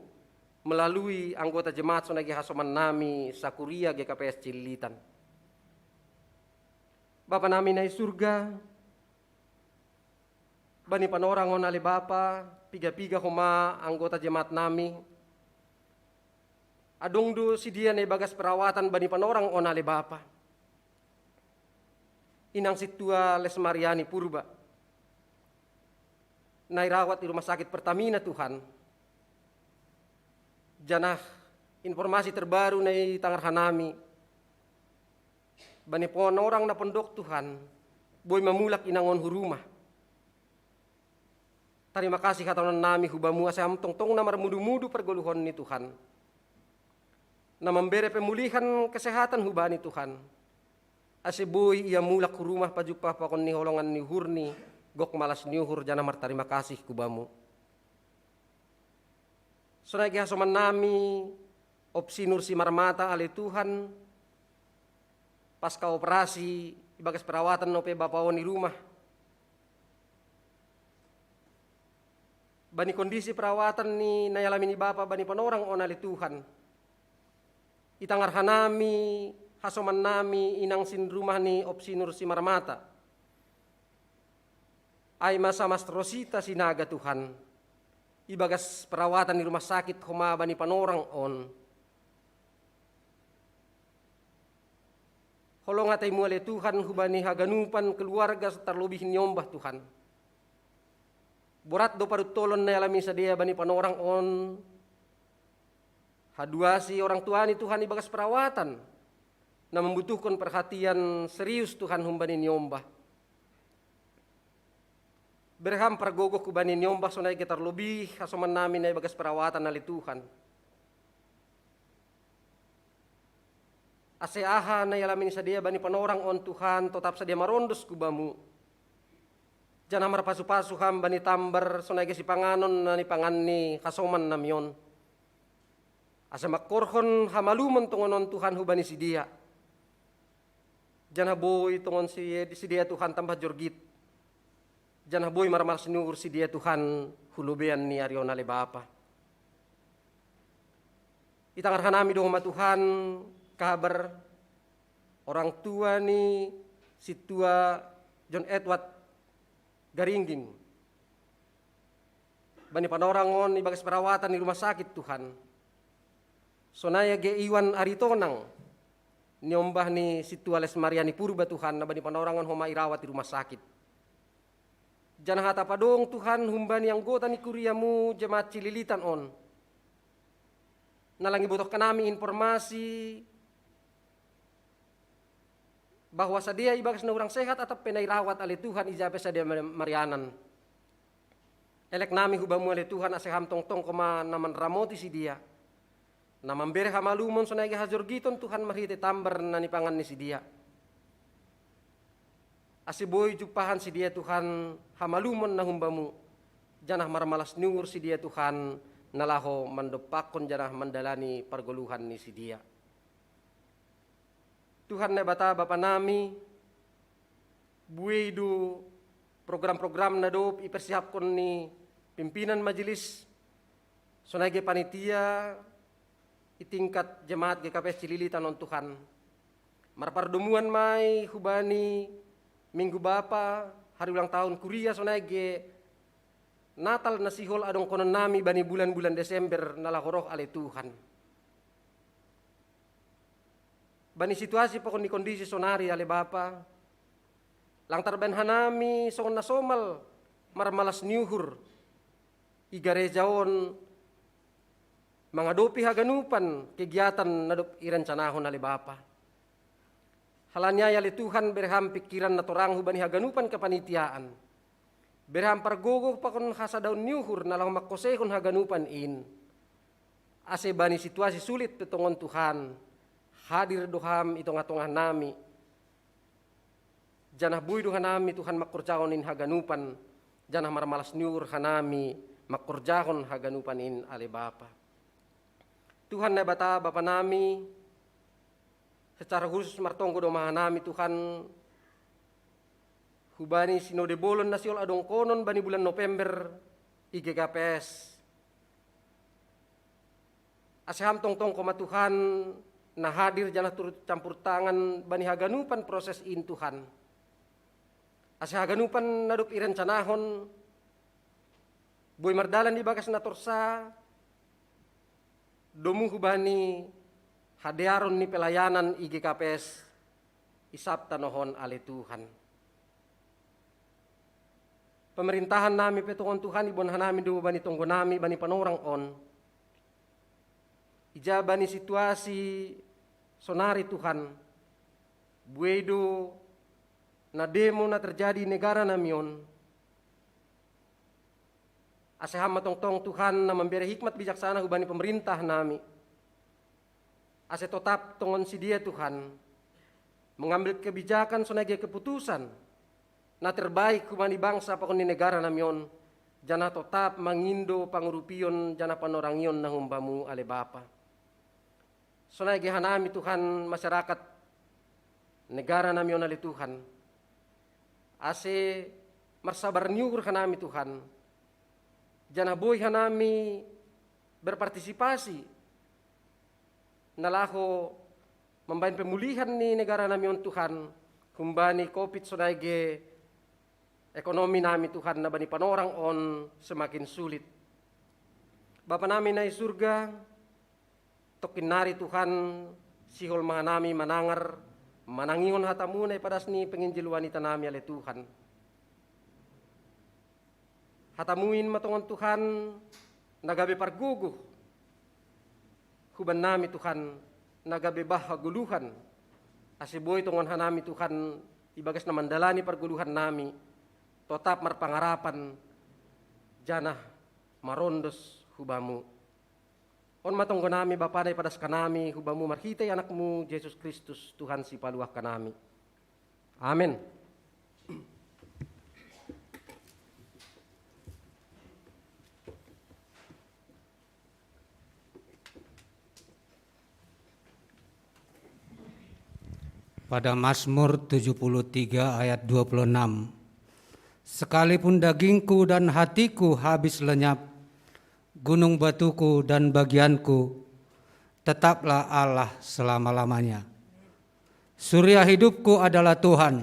melalui anggota jemaat sunagi hasoman nami Sakuria GKPS Cililitan. Bapa namin ay surga, bani panorangon ali Bapa, piga-piga kuma anggota jemaat nami. Adong do si dia na bagas perawatan bani panorang on ali Bapa. Inang situa Les Mariani Purba. Nairawat di rumah sakit Pertamina Tuhan. Janah informasi terbaru na tangar hanami. Bani panorang na pondok Tuhan, boy mamulak inangon hurumah. Terima kasih katanan nami hubamu asam tong-tong na marmudu-mudu pergoluhon ni Tuhan. Na memberi pemulihan kesehatan hubani Tuhan. Aseboy ia mulak hurumah pajupah pakon ni holongan ni hurni, gok malas niuhur jana martarima kasih kubamu. Sunagi hasoman nami, opsi nursi marmata ali Tuhan, pasca operasi, ibagas perawatan nope bapawon di rumah. Bani kondisi perawatan ni nayalami ni Bapa bani panorang onali Tuhan. Itangar hanami, hasoman nami, inang sin rumah ni opsi nursi marmata. Ay masa mas Rosita sinaga Tuhan. Ibagas perawatan di rumah sakit homa bani panorang on. Holong atay muali Tuhan hubani haganupan keluarga terlebih nyombah Tuhan. Borat do parutolon na alami sa dia bani panorang on. Haduasi orang tua ni Tuhan ibagas perawatan na membutuhkan perhatian serius Tuhan humbani nyombah. Berham pergogok hubani nyombah sonay kita terlebih hasoman namin na ibagas perawatan nali Tuhan. Aseaha na yalamin sa dia bani panorang on Tuhan tetap sa dia marondos kubamu. Jana marpasu-pasu ham bani tambar sonay si panganon na ni panganni kasoman namyon. Asa makorhon hamalumon tungonon Tuhan hubani si dia. Jana boy tungon si dia Tuhan tambah jorgit. Jana boy marmar sinuur si dia Tuhan hulubean ni Ariona le Bapa. Itangar hanami doh Tuhan kabar orang tua ni si tua John Edward Garingging. Bani panorangon ibagas perawatan di rumah sakit Tuhan. Sonaya ge Iwan Aritonang nyombah ni si tua Les Mariani Purba Tuhan na bani panorangon homa irawat di rumah sakit. Janah hata padong Tuhan humbani anggota ni kuriamu jemaat Cililitan on. Nalangi butuh kanami informasi bahwa sadia ibagas na orang sehat atau penairawat ali Tuhan ijabe sadia marianan. Elek nami hubamu ali Tuhan aseham tong-tong koma naman ramoti si dia. Na mambere hamalumon sonay hajorgiton Tuhan marhite tambar na nipangan ni si dia. Asiboy jupahan si dia Tuhan hamalumon na humbamu. Janah marmalas nyur si dia Tuhan nalaho mandopakon janah mandalani pergoluhan ni si dia. Tuhan na bata Bapa nami, buhay do program-program na do ipersiapkon ni pimpinan majelis, sonay panitia, itingkat jemaat GKPS Cililitan on Tuhan. Marpardumuan may hubani Minggu Bapa, hari ulang tahun kuria sonay Natal na sihol adong konon nami bani bulan-bulan Desember nalahoroh ale Tuhan. Bani situasi pokon ni kondisi sonari ale Bapa. Lang tarban hanami son na somal marmalas niuhur. Igarejaon mga dopi haganupan kegiatan nadop irancanahon ale Bapa. Halanya yali Tuhan berham pikiran na torang hubani haganupan kepanitiaan. Berham pargogo pakon hasa daun niuhur na lang makosehon haganupan in. Ase bani situasi sulit petongon Tuhan. Hadir doham itong atong nami. Janah buy dohan nami Tuhan makurjaon in haganupan. Janah marmalas niur hanami makurjaon haganupan in ale Bapa. Tuhan na bata Bapa nami, secara khusus martonggo domahan nami Tuhan hubani sinode bolon nasional adong konon bani bulan November IGKPS. Aseham tong-tong koma Tuhan na hadir janah turut campur tangan bani haganupan proses in Tuhan. Asa haganupan nadup irencanahon, boy mardalan di bagas na torsa, domu hubani hadearon ni pelayanan IGKPS, isap tanohon ale Tuhan. Pemerintahan nami petungon Tuhan ibon hanami do bani tonggo nami bani panorang on. Ija bani situasi sonari Tuhan. Buedo na demo na terjadi di negara namion. Aseham matong-tong Tuhan na memberi hikmat bijaksana hubani pemerintah nami. Ase tetap tongon si dia Tuhan mengambil kebijakan sonage keputusan na terbaik kumani bangsa pakon di negara namion, jana tetap mangindo pangurupion jana panorangion na humbamu ale Bapa. Sonage hanami Tuhan masyarakat negara namion ale Tuhan. Ase marsabar nyukur hanami Tuhan. Jana boy hanami berpartisipasi nalaho membain pemulihan ni negara namion Tuhan, kumbani COVID sonage ekonomi nami Tuhan na bani panorang on semakin sulit. Bapa namin na surga, tokin nari Tuhan sihol mga nami manangar, manangingon hatamu na ipadas ni penginjil wanita nami ale Tuhan. Hatamuin matongon Tuhan nagabe parguguh, huban nami Tuhan nagabe bahaguluhan, asiboy tongon hanami Tuhan ibagas na mandalani parguluhan nami, tetap marpangarapan janah marondos hubamu. On matonggo nami Bapa na ipadas kanami hubamu marhitay anakmu Jesus Kristus Tuhan si paluah kanami. Amen. Pada Mazmur 73 ayat 26. Sekalipun dagingku dan hatiku habis lenyap, gunung batuku dan bagianku, tetaplah Allah selama-lamanya. Surya hidupku adalah Tuhan,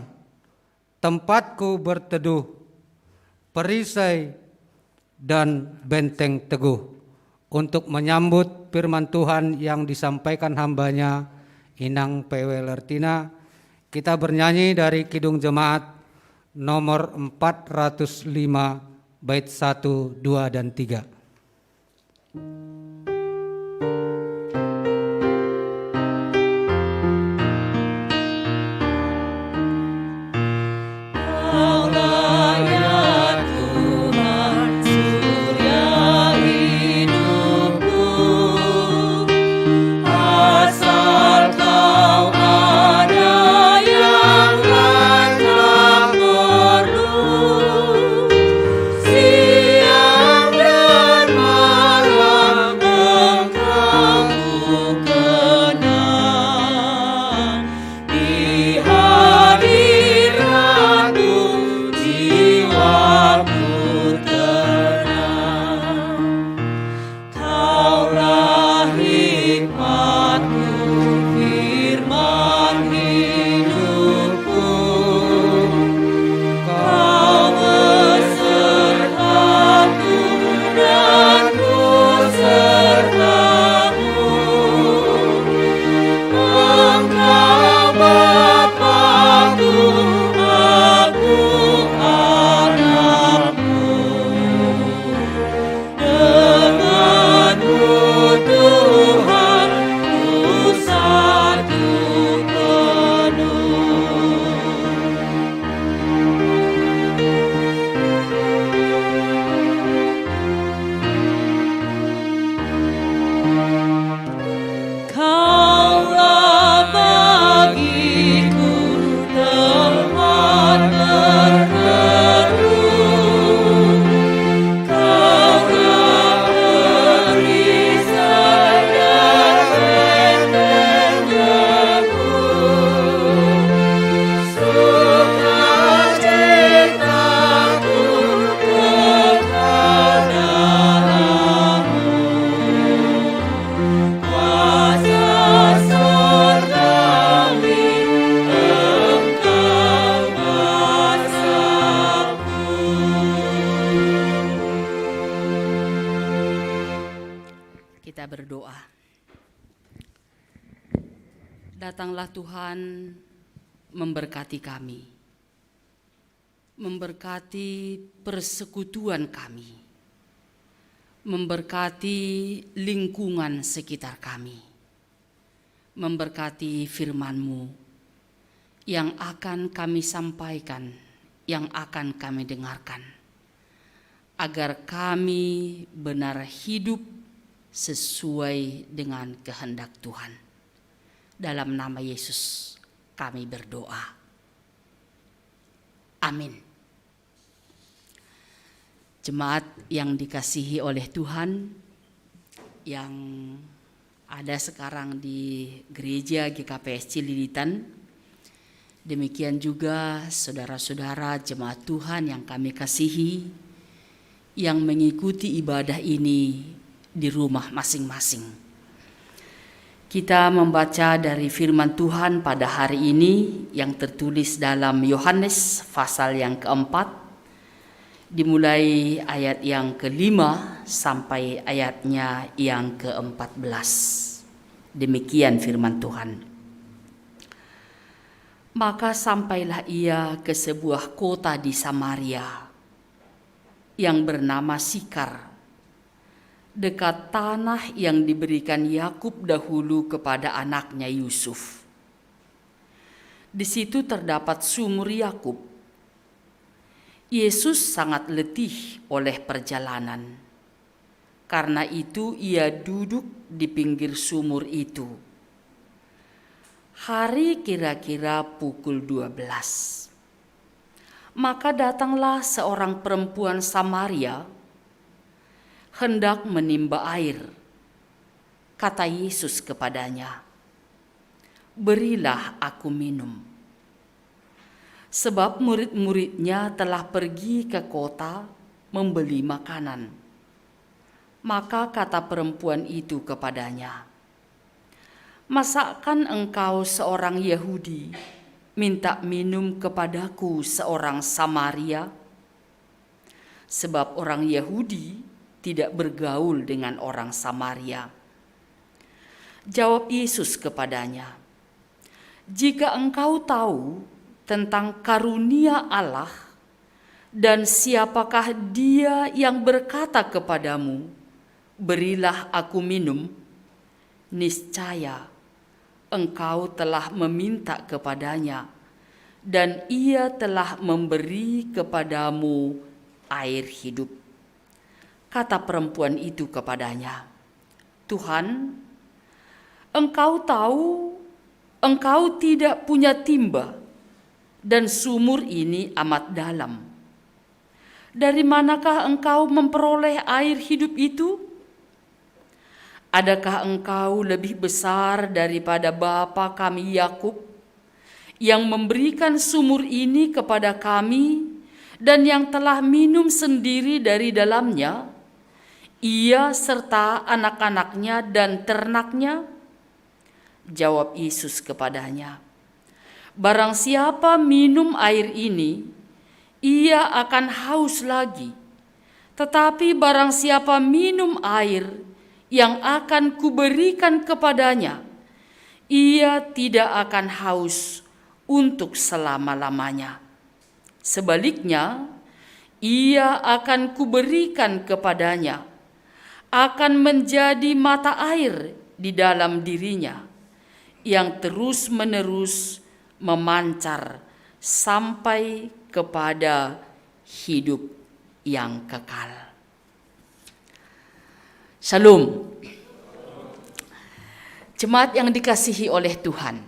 tempatku berteduh, perisai dan benteng teguh, untuk menyambut firman Tuhan yang disampaikan hambanya, Inang P.W. Lertina. Kita bernyanyi dari Kidung Jemaat nomor 405 bait 1, 2, dan 3. Siang dan malam berdoa. Datanglah Tuhan memberkati kami, memberkati persekutuan kami, memberkati lingkungan sekitar kami, memberkati firman-Mu yang akan kami sampaikan, yang akan kami dengarkan, agar kami benar hidup sesuai dengan kehendak Tuhan. Dalam nama Yesus kami berdoa. Amin. Jemaat yang dikasihi oleh Tuhan, yang ada sekarang di gereja GKPS Cililitan, demikian juga saudara-saudara jemaat Tuhan yang kami kasihi, yang mengikuti ibadah ini di rumah masing-masing. Kita membaca dari firman Tuhan pada hari ini yang tertulis dalam Yohanes pasal yang keempat, dimulai ayat yang kelima sampai ayatnya yang ke-14. Demikian firman Tuhan. Maka sampailah ia ke sebuah kota di Samaria yang bernama Sikar, dekat tanah yang diberikan Yakub dahulu kepada anaknya Yusuf. Di situ terdapat sumur Yakub. Yesus sangat letih oleh perjalanan. Karena itu ia duduk di pinggir sumur itu. Hari kira-kira pukul 12. Maka datanglah seorang perempuan Samaria hendak menimba air. Kata Yesus kepadanya, "Berilah aku minum." Sebab murid-muridnya telah pergi ke kota membeli makanan. Maka kata perempuan itu kepadanya, "Masakan engkau seorang Yahudi minta minum kepadaku seorang Samaria?" Sebab orang Yahudi tidak bergaul dengan orang Samaria. Jawab Yesus kepadanya, "Jika engkau tahu tentang karunia Allah dan siapakah Dia yang berkata kepadamu, 'Berilah aku minum,' niscaya engkau telah meminta kepadanya dan Ia telah memberi kepadamu air hidup." Kata perempuan itu kepadanya, "Tuhan, engkau tahu engkau tidak punya timba dan sumur ini amat dalam. Dari manakah engkau memperoleh air hidup itu? Adakah engkau lebih besar daripada bapa kami Yakub yang memberikan sumur ini kepada kami dan yang telah minum sendiri dari dalamnya, ia serta anak-anaknya dan ternaknya?" Jawab Yesus kepadanya, "Barang siapa minum air ini, ia akan haus lagi. Tetapi barang siapa minum air yang akan kuberikan kepadanya, ia tidak akan haus untuk selama-lamanya. Sebaliknya, ia akan kuberikan kepadanya, akan menjadi mata air di dalam dirinya, yang terus-menerus memancar sampai kepada hidup yang kekal." Shalom. Jemaat yang dikasihi oleh Tuhan,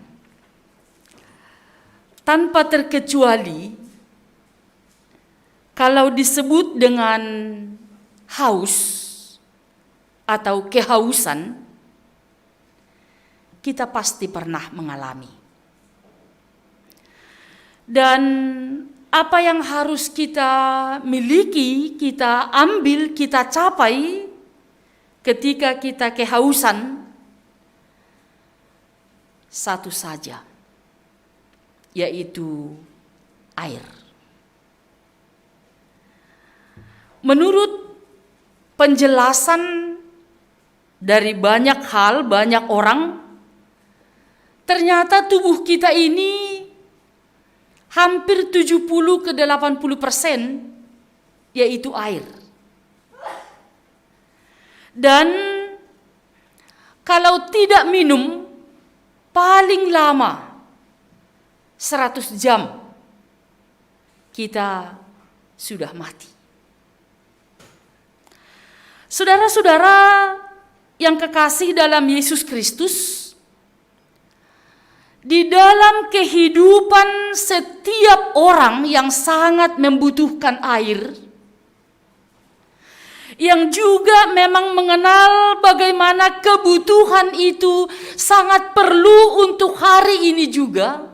tanpa terkecuali kalau disebut dengan haus atau kehausan, kita pasti pernah mengalami. Dan apa yang harus kita miliki, kita ambil, kita capai ketika kita kehausan, satu saja, yaitu air. Menurut penjelasan dari banyak hal, banyak orang, ternyata tubuh kita ini hampir 70 ke 80% yaitu air. Dan kalau tidak minum paling lama 100 jam kita sudah mati. Saudara-saudara yang kekasih dalam Yesus Kristus, di dalam kehidupan setiap orang yang sangat membutuhkan air, yang juga memang mengenal bagaimana kebutuhan itu sangat perlu untuk hari ini juga,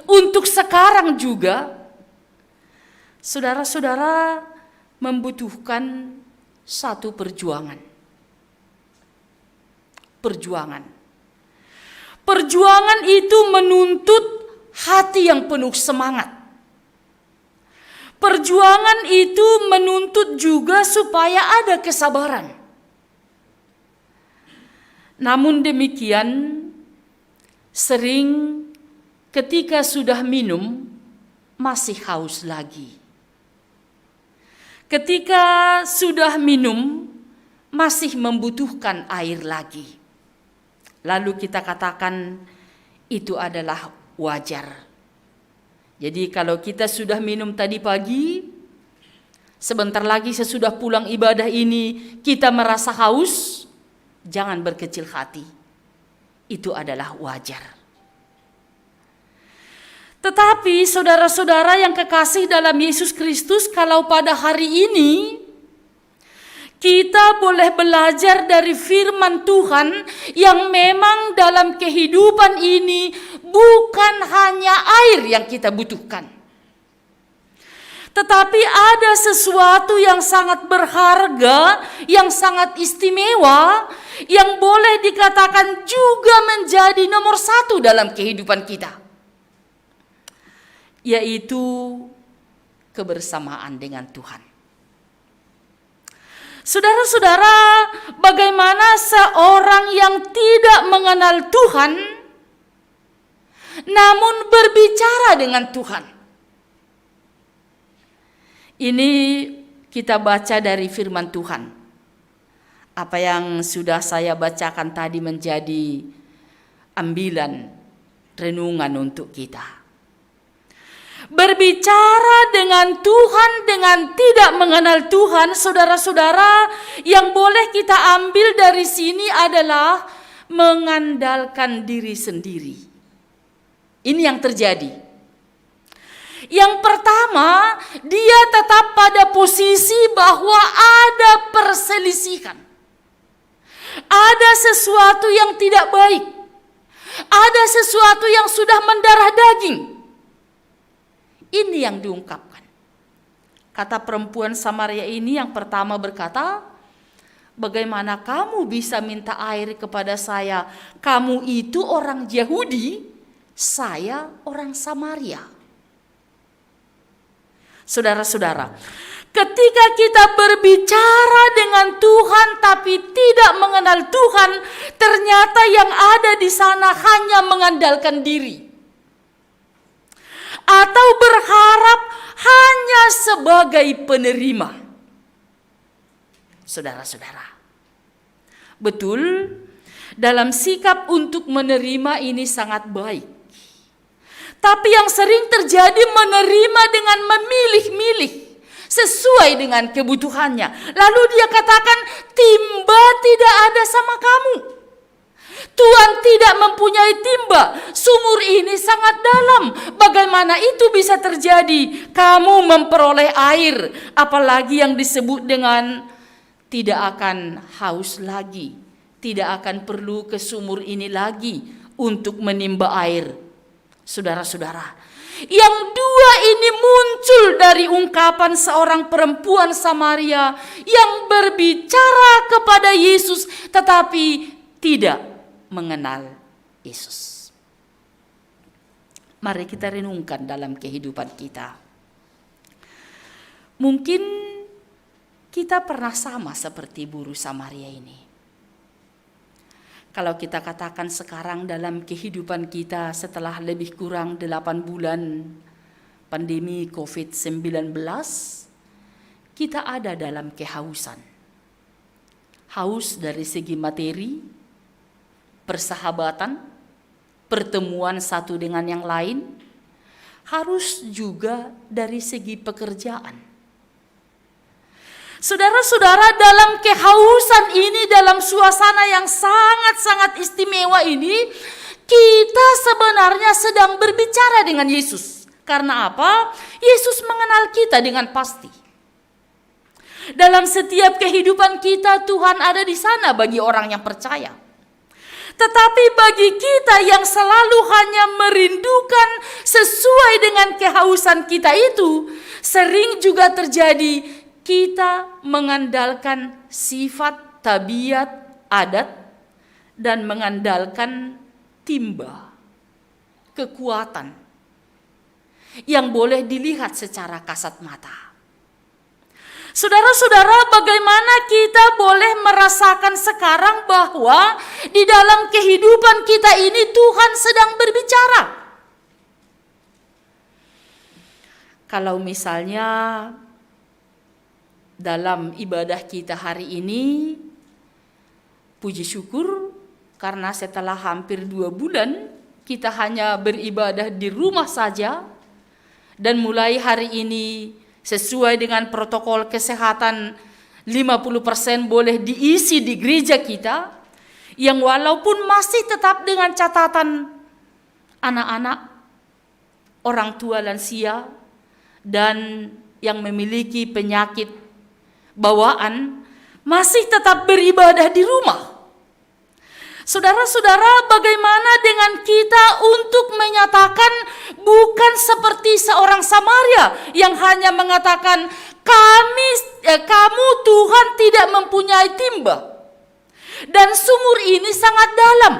untuk sekarang juga, saudara-saudara membutuhkan satu perjuangan. Perjuangan itu menuntut hati yang penuh semangat. Perjuangan itu menuntut juga supaya ada kesabaran. Namun demikian, sering ketika sudah minum, masih haus lagi. Ketika sudah minum, masih membutuhkan air lagi. Lalu kita katakan itu adalah wajar. Jadi kalau kita sudah minum tadi pagi, sebentar lagi sesudah pulang ibadah ini kita merasa haus, jangan berkecil hati. Itu adalah wajar. Tetapi saudara-saudara yang kekasih dalam Yesus Kristus, kalau pada hari ini kita boleh belajar dari firman Tuhan yang memang dalam kehidupan ini bukan hanya air yang kita butuhkan. Tetapi ada sesuatu yang sangat berharga, yang sangat istimewa, yang boleh dikatakan juga menjadi nomor 1 dalam kehidupan kita. Yaitu kebersamaan dengan Tuhan. Saudara-saudara, bagaimana seorang yang tidak mengenal Tuhan namun berbicara dengan Tuhan? Ini kita baca dari firman Tuhan. Apa yang sudah saya bacakan tadi menjadi ambilan renungan untuk kita. Berbicara dengan Tuhan dengan tidak mengenal Tuhan, saudara-saudara, yang boleh kita ambil dari sini adalah mengandalkan diri sendiri. Ini yang terjadi. Yang pertama, dia tetap pada posisi bahwa ada perselisihan. Ada sesuatu yang tidak baik. Ada sesuatu yang sudah mendarah daging. Ini yang diungkapkan. Kata perempuan Samaria ini yang pertama berkata, bagaimana kamu bisa minta air kepada saya? Kamu itu orang Yahudi, saya orang Samaria. Saudara-saudara, ketika kita berbicara dengan Tuhan tapi tidak mengenal Tuhan, ternyata yang ada di sana hanya mengandalkan diri. Atau berharap hanya sebagai penerima. Saudara-saudara, betul, dalam sikap untuk menerima ini sangat baik. Tapi yang sering terjadi menerima dengan memilih-milih sesuai dengan kebutuhannya. Lalu dia katakan, timba tidak ada sama kamu. Tuhan tidak mempunyai timba. Sumur ini sangat dalam. Bagaimana itu bisa terjadi? Kamu memperoleh air, apalagi yang disebut dengan tidak akan haus lagi, tidak akan perlu ke sumur ini lagi untuk menimba air. Saudara-saudara, yang dua ini muncul dari ungkapan seorang perempuan Samaria yang berbicara kepada Yesus tetapi tidak mengenal Yesus. Mari kita renungkan dalam kehidupan kita. Mungkin kita pernah sama seperti buruh Samaria ini. Kalau kita katakan sekarang dalam kehidupan kita setelah lebih kurang 8 bulan pandemi COVID-19, kita ada dalam kehausan. Haus dari segi materi, persahabatan, pertemuan satu dengan yang lain, harus juga dari segi pekerjaan. Saudara-saudara, dalam kehausan ini, dalam suasana yang sangat-sangat istimewa ini, kita sebenarnya sedang berbicara dengan Yesus. Karena apa? Yesus mengenal kita dengan pasti. Dalam setiap kehidupan kita, Tuhan ada di sana bagi orang yang percaya. Tetapi bagi kita yang selalu hanya merindukan sesuai dengan kehausan kita itu, sering juga terjadi kita mengandalkan sifat, tabiat, adat, dan mengandalkan timba, kekuatan yang boleh dilihat secara kasat mata. Saudara-saudara, bagaimana kita boleh merasakan sekarang bahwa di dalam kehidupan kita ini Tuhan sedang berbicara? Kalau misalnya dalam ibadah kita hari ini, puji syukur karena setelah hampir 2 bulan kita hanya beribadah di rumah saja, dan mulai hari ini sesuai dengan protokol kesehatan 50% boleh diisi di gereja kita, yang walaupun masih tetap dengan catatan anak-anak, orang tua lansia, dan yang memiliki penyakit bawaan masih tetap beribadah di rumah. Saudara-saudara, bagaimana dengan kita untuk menyatakan bukan seperti seorang Samaria yang hanya mengatakan kamu Tuhan tidak mempunyai timba dan sumur ini sangat dalam.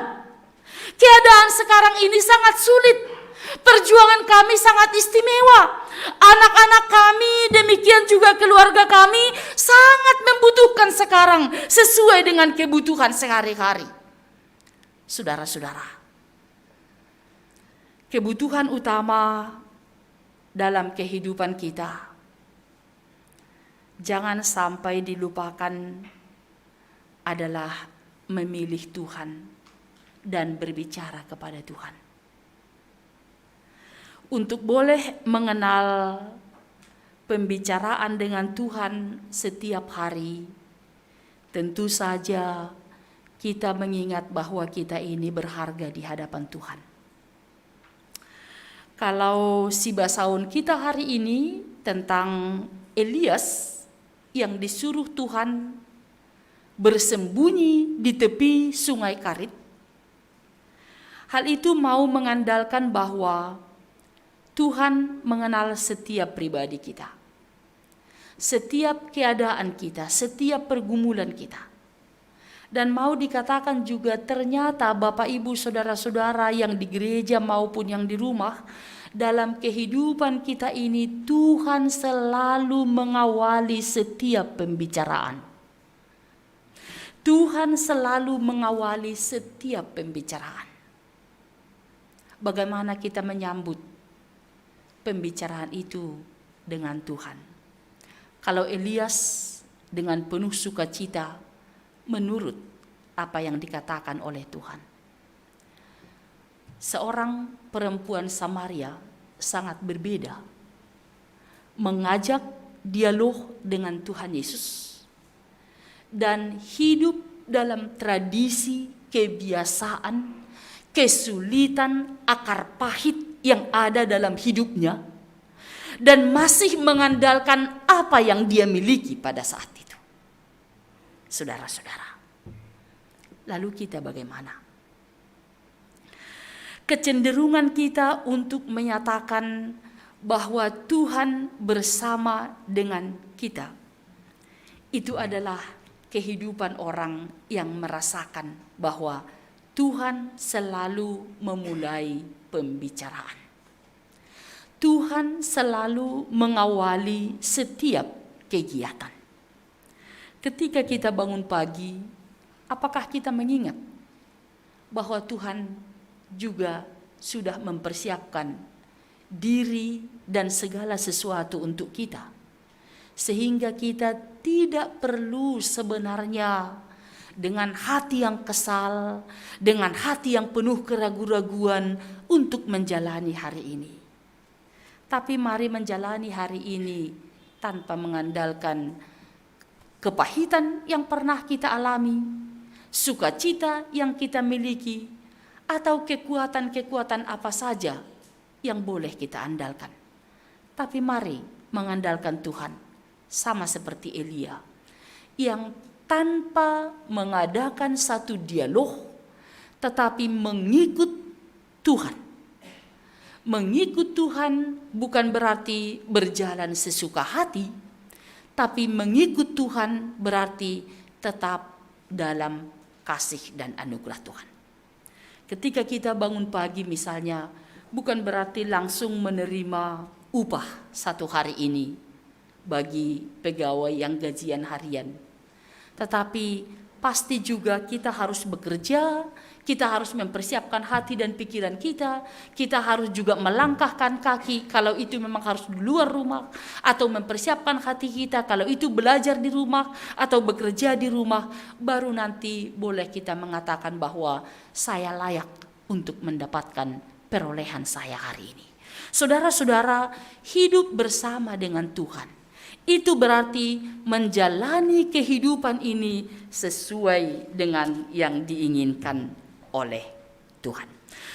Keadaan sekarang ini sangat sulit. Perjuangan kami sangat istimewa. Anak-anak kami, demikian juga keluarga kami sangat membutuhkan sekarang sesuai dengan kebutuhan sehari-hari. Saudara-saudara, kebutuhan utama dalam kehidupan kita jangan sampai dilupakan adalah memilih Tuhan dan berbicara kepada Tuhan. Untuk boleh mengenal pembicaraan dengan Tuhan setiap hari, tentu saja kita mengingat bahwa kita ini berharga di hadapan Tuhan. Kalau si basaun kita hari ini tentang Elias yang disuruh Tuhan bersembunyi di tepi sungai Karit, hal itu mau mengandalkan bahwa Tuhan mengenal setiap pribadi kita, setiap keadaan kita, setiap pergumulan kita. Dan mau dikatakan juga ternyata Bapak Ibu Saudara-saudara yang di gereja maupun yang di rumah, dalam kehidupan kita ini Tuhan selalu mengawali setiap pembicaraan. Tuhan selalu mengawali setiap pembicaraan. Bagaimana kita menyambut pembicaraan itu dengan Tuhan? Kalau Elias dengan penuh sukacita menurut apa yang dikatakan oleh Tuhan. Seorang perempuan Samaria sangat berbeda, mengajak dialog dengan Tuhan Yesus dan hidup dalam tradisi, kebiasaan, kesulitan, akar pahit yang ada dalam hidupnya, dan masih mengandalkan apa yang dia miliki pada saat itu. Saudara-saudara, lalu kita bagaimana? Kecenderungan kita untuk menyatakan bahwa Tuhan bersama dengan kita, itu adalah kehidupan orang yang merasakan bahwa Tuhan selalu memulai pembicaraan. Tuhan selalu mengawali setiap kegiatan. Ketika kita bangun pagi, apakah kita mengingat bahwa Tuhan juga sudah mempersiapkan diri dan segala sesuatu untuk kita, sehingga kita tidak perlu sebenarnya dengan hati yang kesal, dengan hati yang penuh keraguan-raguan untuk menjalani hari ini. Tapi mari menjalani hari ini tanpa mengandalkan kepahitan yang pernah kita alami, sukacita yang kita miliki, atau kekuatan-kekuatan apa saja yang boleh kita andalkan. Tapi mari mengandalkan Tuhan, sama seperti Elia, yang tanpa mengadakan satu dialog, tetapi mengikut Tuhan. Mengikut Tuhan bukan berarti berjalan sesuka hati, tapi mengikut Tuhan berarti tetap dalam kasih dan anugerah Tuhan. Ketika kita bangun pagi misalnya, bukan berarti langsung menerima upah satu hari ini bagi pegawai yang gajian harian. Tetapi pasti juga kita harus bekerja, kita harus mempersiapkan hati dan pikiran kita harus juga melangkahkan kaki kalau itu memang harus di luar rumah, atau mempersiapkan hati kita kalau itu belajar di rumah atau bekerja di rumah, baru nanti boleh kita mengatakan bahwa saya layak untuk mendapatkan perolehan saya hari ini. Saudara-saudara, hidup bersama dengan Tuhan itu berarti menjalani kehidupan ini sesuai dengan yang diinginkan oleh Tuhan.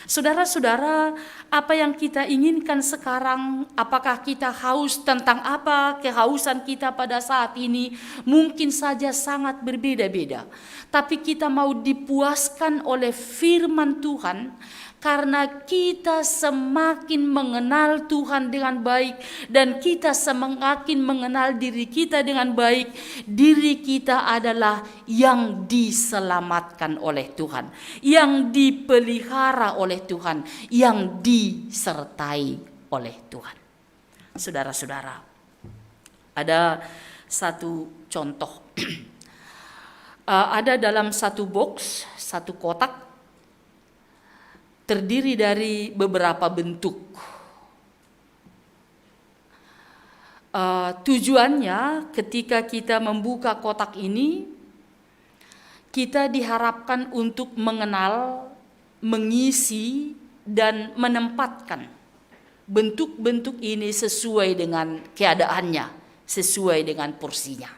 Saudara-saudara, apa yang kita inginkan sekarang, apakah kita haus tentang apa kehausan kita pada saat ini, mungkin saja sangat berbeda-beda. Tapi kita mau dipuaskan oleh firman Tuhan, karena kita semakin mengenal Tuhan dengan baik dan kita semakin mengenal diri kita dengan baik, diri kita adalah yang diselamatkan oleh Tuhan, yang dipelihara oleh Tuhan, yang disertai oleh Tuhan. Saudara-saudara, ada satu contoh. Ada dalam satu box, satu kotak, terdiri dari beberapa bentuk. Tujuannya ketika kita membuka kotak ini, kita diharapkan untuk mengenal, mengisi, dan menempatkan bentuk-bentuk ini sesuai dengan keadaannya, sesuai dengan porsinya.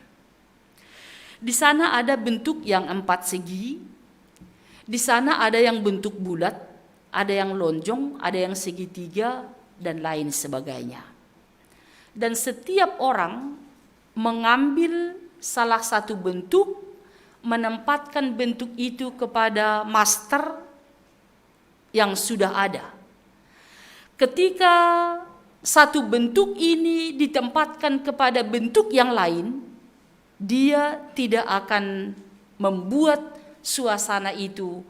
Di sana ada bentuk yang 4 segi, di sana ada yang bentuk bulat, ada yang lonjong, ada yang segitiga, dan lain sebagainya. Dan setiap orang mengambil salah satu bentuk, menempatkan bentuk itu kepada master yang sudah ada. Ketika satu bentuk ini ditempatkan kepada bentuk yang lain, dia tidak akan membuat suasana itu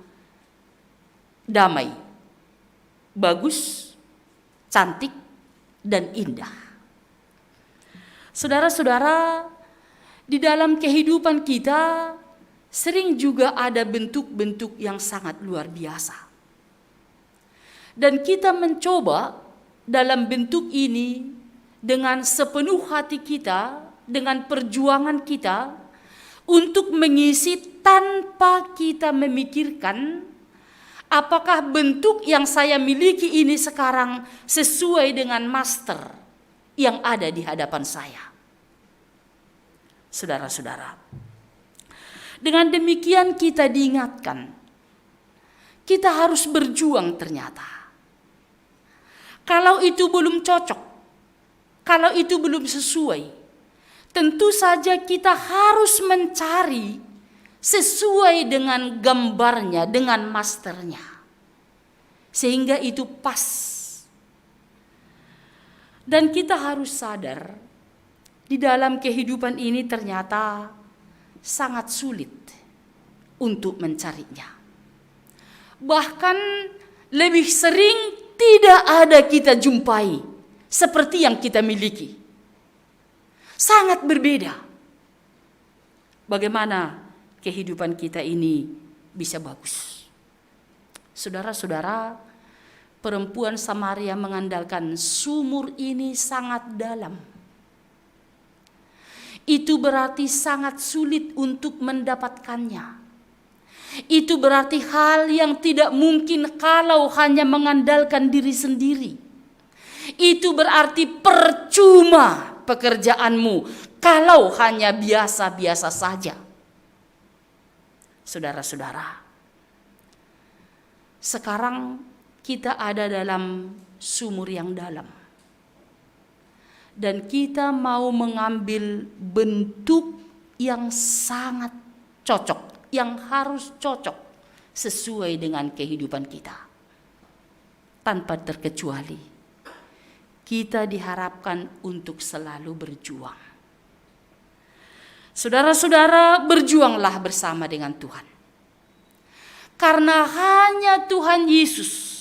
damai, bagus, cantik, dan indah. Saudara-saudara, di dalam kehidupan kita sering juga ada bentuk-bentuk yang sangat luar biasa. Dan kita mencoba dalam bentuk ini dengan sepenuh hati kita, dengan perjuangan kita untuk mengisi tanpa kita memikirkan apakah bentuk yang saya miliki ini sekarang sesuai dengan master yang ada di hadapan saya. Saudara-saudara, dengan demikian kita diingatkan, kita harus berjuang ternyata. Kalau itu belum cocok, kalau itu belum sesuai, tentu saja kita harus mencari sesuai dengan gambarnya, dengan masternya, sehingga itu pas. Dan kita harus sadar, di dalam kehidupan ini ternyata sangat sulit untuk mencarinya. Bahkan lebih sering tidak ada kita jumpai seperti yang kita miliki. Sangat berbeda. Bagaimana kehidupan kita ini bisa bagus? Saudara-saudara, perempuan Samaria mengandalkan sumur ini sangat dalam. Itu berarti sangat sulit untuk mendapatkannya. Itu berarti hal yang tidak mungkin kalau hanya mengandalkan diri sendiri. Itu berarti percuma pekerjaanmu kalau hanya biasa-biasa saja. Saudara-saudara, sekarang kita ada dalam sumur yang dalam. Dan kita mau mengambil bentuk yang sangat cocok, yang harus cocok sesuai dengan kehidupan kita. Tanpa terkecuali, kita diharapkan untuk selalu berjuang. Saudara-saudara, berjuanglah bersama dengan Tuhan. Karena hanya Tuhan Yesus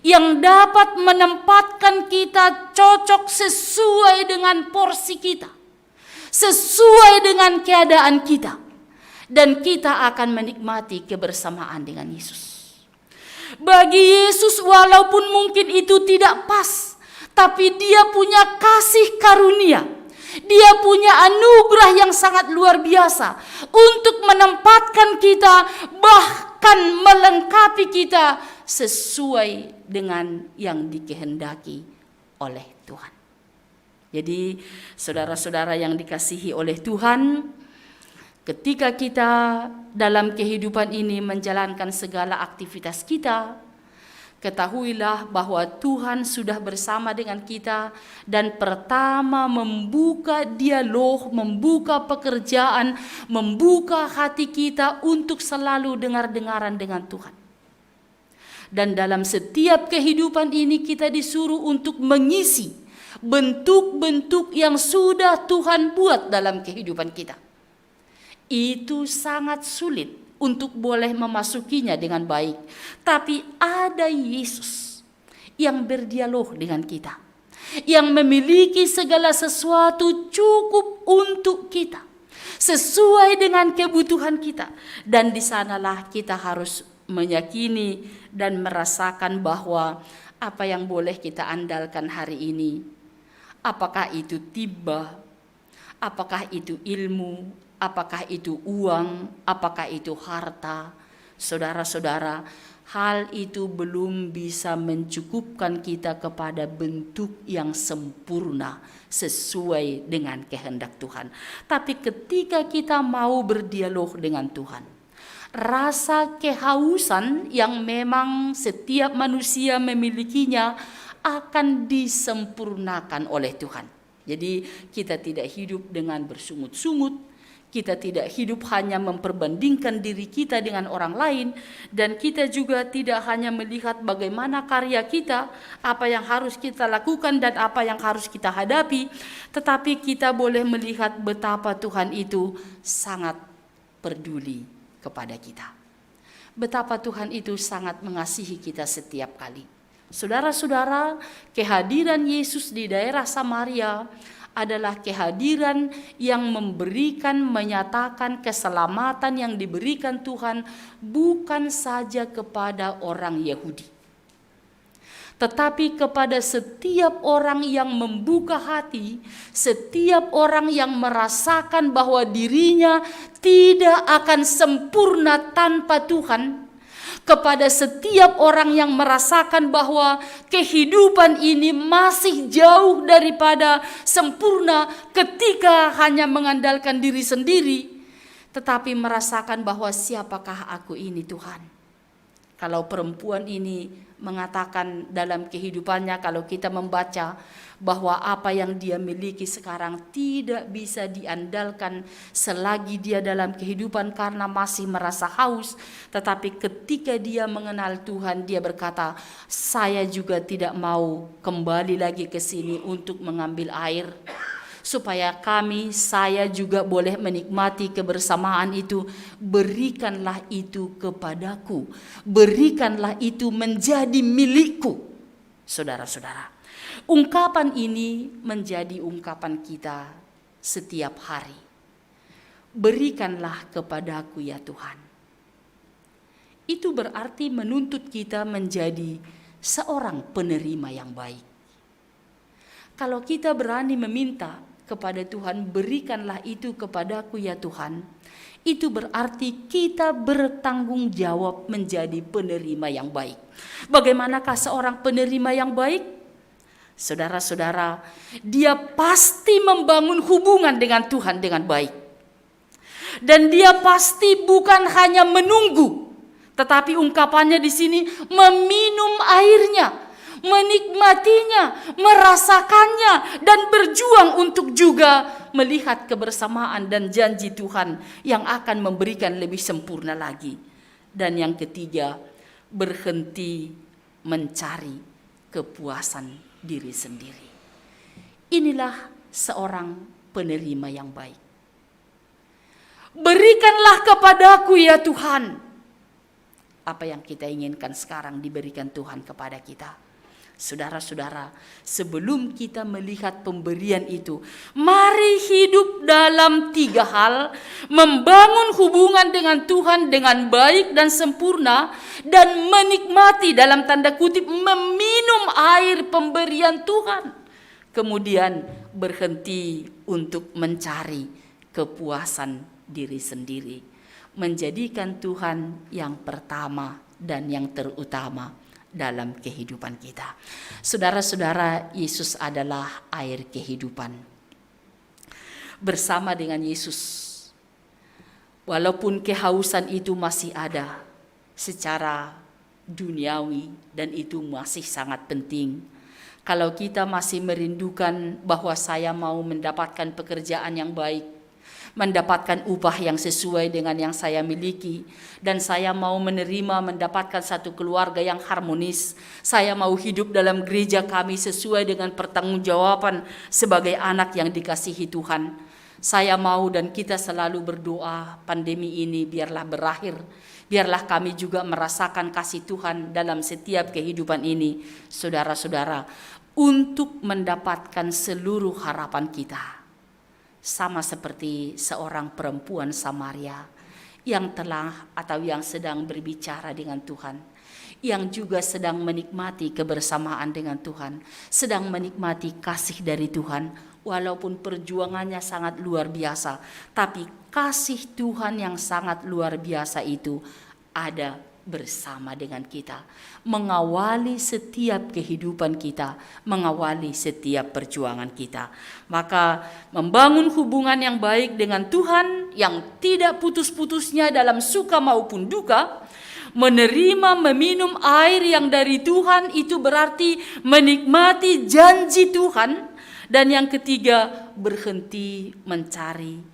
yang dapat menempatkan kita cocok sesuai dengan porsi kita, sesuai dengan keadaan kita, dan kita akan menikmati kebersamaan dengan Yesus. Bagi Yesus, walaupun mungkin itu tidak pas, tapi Dia punya kasih karunia, Dia punya anugerah yang sangat luar biasa untuk menempatkan kita, bahkan melengkapi kita sesuai dengan yang dikehendaki oleh Tuhan. Jadi saudara-saudara yang dikasihi oleh Tuhan, ketika kita dalam kehidupan ini menjalankan segala aktivitas kita, ketahuilah bahwa Tuhan sudah bersama dengan kita dan pertama membuka dialog, membuka pekerjaan, membuka hati kita untuk selalu dengar-dengaran dengan Tuhan. Dan dalam setiap kehidupan ini kita disuruh untuk mengisi bentuk-bentuk yang sudah Tuhan buat dalam kehidupan kita. Itu sangat sulit untuk boleh memasukinya dengan baik. Tapi ada Yesus yang berdialog dengan kita, yang memiliki segala sesuatu cukup untuk kita, sesuai dengan kebutuhan kita. Dan di sanalah kita harus meyakini dan merasakan bahwa apa yang boleh kita andalkan hari ini, apakah itu tiba, apakah itu ilmu, apakah itu uang, apakah itu harta, saudara-saudara, hal itu belum bisa mencukupkan kita kepada bentuk yang sempurna sesuai dengan kehendak Tuhan. Tapi ketika kita mau berdialog dengan Tuhan, rasa kehausan yang memang setiap manusia memilikinya akan disempurnakan oleh Tuhan. Jadi kita tidak hidup dengan bersungut-sungut, kita tidak hidup hanya memperbandingkan diri kita dengan orang lain, dan kita juga tidak hanya melihat bagaimana karya kita, apa yang harus kita lakukan dan apa yang harus kita hadapi, tetapi kita boleh melihat betapa Tuhan itu sangat peduli kepada kita. Betapa Tuhan itu sangat mengasihi kita setiap kali. Saudara-saudara, kehadiran Yesus di daerah Samaria adalah kehadiran yang memberikan, menyatakan keselamatan yang diberikan Tuhan bukan saja kepada orang Yahudi, tetapi kepada setiap orang yang membuka hati, setiap orang yang merasakan bahwa dirinya tidak akan sempurna tanpa Tuhan, kepada setiap orang yang merasakan bahwa kehidupan ini masih jauh daripada sempurna ketika hanya mengandalkan diri sendiri, tetapi merasakan bahwa siapakah aku ini Tuhan. Kalau perempuan ini mengatakan dalam kehidupannya, kalau kita membaca bahwa apa yang dia miliki sekarang tidak bisa diandalkan selagi dia dalam kehidupan karena masih merasa haus. Tetapi ketika dia mengenal Tuhan, dia berkata, saya juga tidak mau kembali lagi ke sini untuk mengambil air, supaya saya juga boleh menikmati kebersamaan itu. Berikanlah itu kepadaku, berikanlah itu menjadi milikku. Saudara-saudara, ungkapan ini menjadi ungkapan kita setiap hari. Berikanlah kepadaku ya Tuhan. itu berarti menuntut kita menjadi seorang penerima yang baik. Kalau kita berani meminta kepada Tuhan, berikanlah itu kepadaku ya Tuhan, itu berarti kita bertanggung jawab menjadi penerima yang baik. Bagaimanakah seorang penerima yang baik? Saudara-saudara, dia pasti membangun hubungan dengan Tuhan dengan baik. Dan dia pasti bukan hanya menunggu, tetapi ungkapannya di sini meminum airnya, menikmatinya, merasakannya, dan berjuang untuk juga melihat kebersamaan dan janji Tuhan yang akan memberikan lebih sempurna lagi. Dan yang ketiga, berhenti mencari kepuasan diri sendiri. Inilah seorang penerima yang baik. Berikanlah kepadaku ya Tuhan. Apa yang kita inginkan sekarang diberikan Tuhan kepada kita. Saudara-saudara, sebelum kita melihat pemberian itu, mari hidup dalam 3 hal, membangun hubungan dengan Tuhan dengan baik dan sempurna, dan menikmati dalam tanda kutip meminum air pemberian Tuhan. Kemudian berhenti untuk mencari kepuasan diri sendiri, menjadikan Tuhan yang pertama dan yang terutama dalam kehidupan kita. Saudara-saudara, Yesus adalah air kehidupan. Bersama dengan Yesus, walaupun kehausan itu masih ada secara duniawi dan itu masih sangat penting. Kalau kita masih merindukan bahwa saya mau mendapatkan pekerjaan yang baik, mendapatkan upah yang sesuai dengan yang saya miliki, dan saya mau menerima mendapatkan satu keluarga yang harmonis, saya mau hidup dalam gereja kami sesuai dengan pertanggungjawaban sebagai anak yang dikasihi Tuhan. Saya mau dan kita selalu berdoa pandemi ini biarlah berakhir, biarlah kami juga merasakan kasih Tuhan dalam setiap kehidupan ini. Saudara-saudara, untuk mendapatkan seluruh harapan kita, sama seperti seorang perempuan Samaria yang telah atau yang sedang berbicara dengan Tuhan, yang juga sedang menikmati kebersamaan dengan Tuhan, sedang menikmati kasih dari Tuhan, walaupun perjuangannya sangat luar biasa, tapi kasih Tuhan yang sangat luar biasa itu ada bersama dengan kita, mengawali setiap kehidupan kita, mengawali setiap perjuangan kita. Maka membangun hubungan yang baik dengan Tuhan yang tidak putus-putusnya dalam suka maupun duka, menerima meminum air yang dari Tuhan, itu berarti menikmati janji Tuhan. Dan yang ketiga, berhenti mencari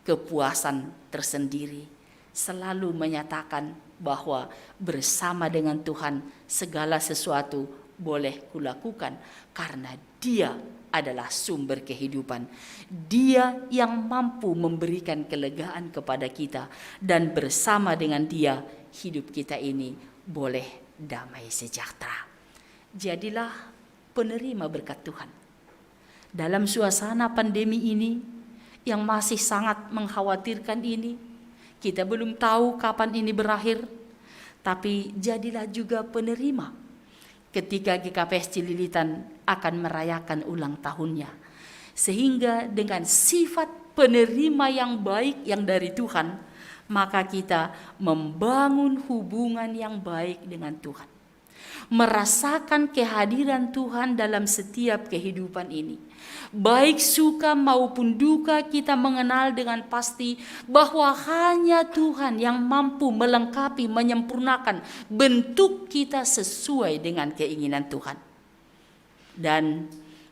kepuasan tersendiri, selalu menyatakan bahwa bersama dengan Tuhan segala sesuatu boleh kulakukan karena Dia adalah sumber kehidupan. Dia yang mampu memberikan kelegaan kepada kita, dan bersama dengan Dia hidup kita ini boleh damai sejahtera. Jadilah penerima berkat Tuhan. Dalam suasana pandemi ini yang masih sangat mengkhawatirkan ini, kita belum tahu kapan ini berakhir, tapi jadilah juga penerima ketika GKPS Cililitan akan merayakan ulang tahunnya. Sehingga dengan sifat penerima yang baik yang dari Tuhan, maka kita membangun hubungan yang baik dengan Tuhan. Merasakan kehadiran Tuhan dalam setiap kehidupan ini. Baik suka maupun duka, kita mengenal dengan pasti bahwa hanya Tuhan yang mampu melengkapi, menyempurnakan bentuk kita sesuai dengan keinginan Tuhan. Dan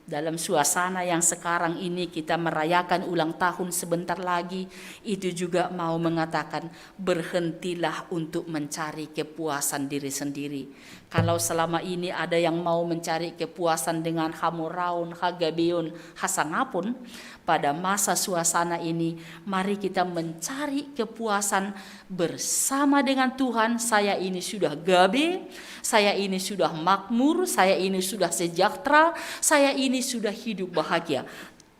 dalam suasana yang sekarang ini kita merayakan ulang tahun sebentar lagi, itu juga mau mengatakan berhentilah untuk mencari kepuasan diri sendiri. Kalau selama ini ada yang mau mencari kepuasan dengan hamuraun, hagabeon, hasanapun, pada masa suasana ini mari kita mencari kepuasan bersama dengan Tuhan. Saya ini sudah gabe, saya ini sudah makmur, saya ini sudah sejahtera, saya ini sudah hidup bahagia.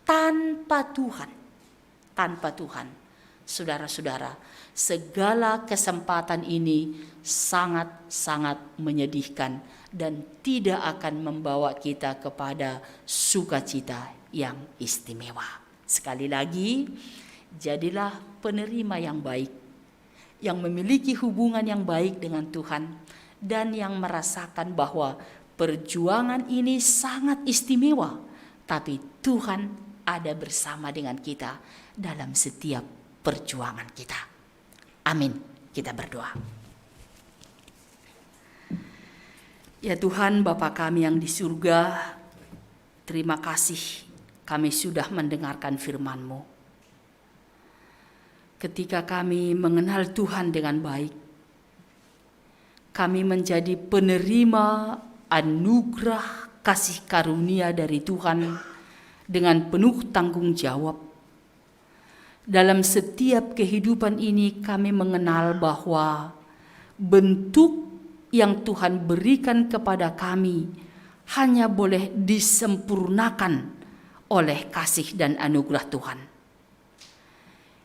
Tanpa Tuhan, Saudara-saudara, segala kesempatan ini sangat-sangat menyedihkan dan tidak akan membawa kita kepada sukacita yang istimewa. Sekali lagi, jadilah penerima yang baik, yang memiliki hubungan yang baik dengan Tuhan, dan yang merasakan bahwa perjuangan ini sangat istimewa, tapi Tuhan ada bersama dengan kita dalam setiap perjuangan kita. Amin. Kita berdoa. Ya Tuhan, Bapa kami yang di surga, terima kasih kami sudah mendengarkan firman-Mu. Ketika kami mengenal Tuhan dengan baik, kami menjadi penerima anugerah kasih karunia dari Tuhan dengan penuh tanggung jawab. Dalam setiap kehidupan ini kami mengenal bahwa bentuk yang Tuhan berikan kepada kami hanya boleh disempurnakan oleh kasih dan anugerah Tuhan.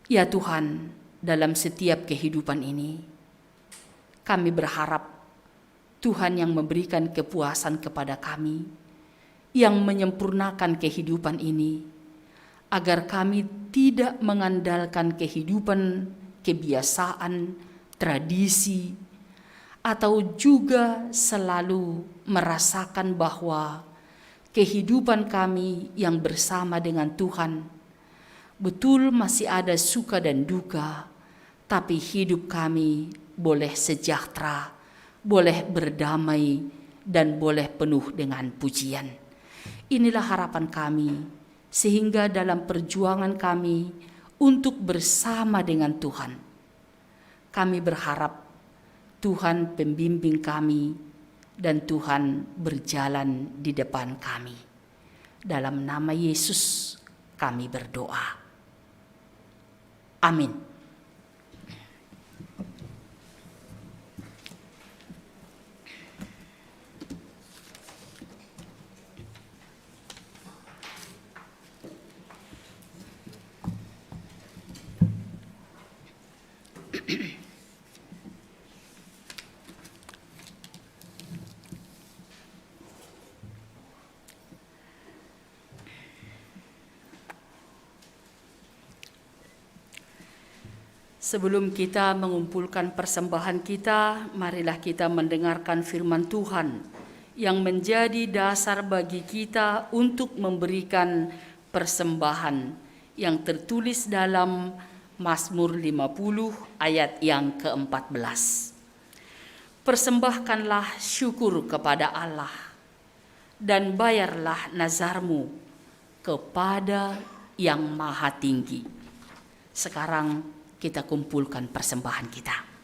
Ya Tuhan, dalam setiap kehidupan ini kami berharap Tuhan yang memberikan kepuasan kepada kami, yang menyempurnakan kehidupan ini, agar kami tidak mengandalkan kehidupan, kebiasaan, tradisi, atau juga selalu merasakan bahwa kehidupan kami yang bersama dengan Tuhan betul masih ada suka dan duka, tapi hidup kami boleh sejahtera, boleh berdamai, dan boleh penuh dengan pujian. Inilah harapan kami, sehingga dalam perjuangan kami untuk bersama dengan Tuhan, kami berharap Tuhan pembimbing kami dan Tuhan berjalan di depan kami. Dalam nama Yesus kami berdoa. Amin. Sebelum kita mengumpulkan persembahan kita, marilah kita mendengarkan firman Tuhan yang menjadi dasar bagi kita untuk memberikan persembahan yang tertulis dalam Mazmur 50 ayat yang ke-14. Persembahkanlah syukur kepada Allah dan bayarlah nazarmu kepada Yang Maha Tinggi. Sekarang kita kumpulkan persembahan kita.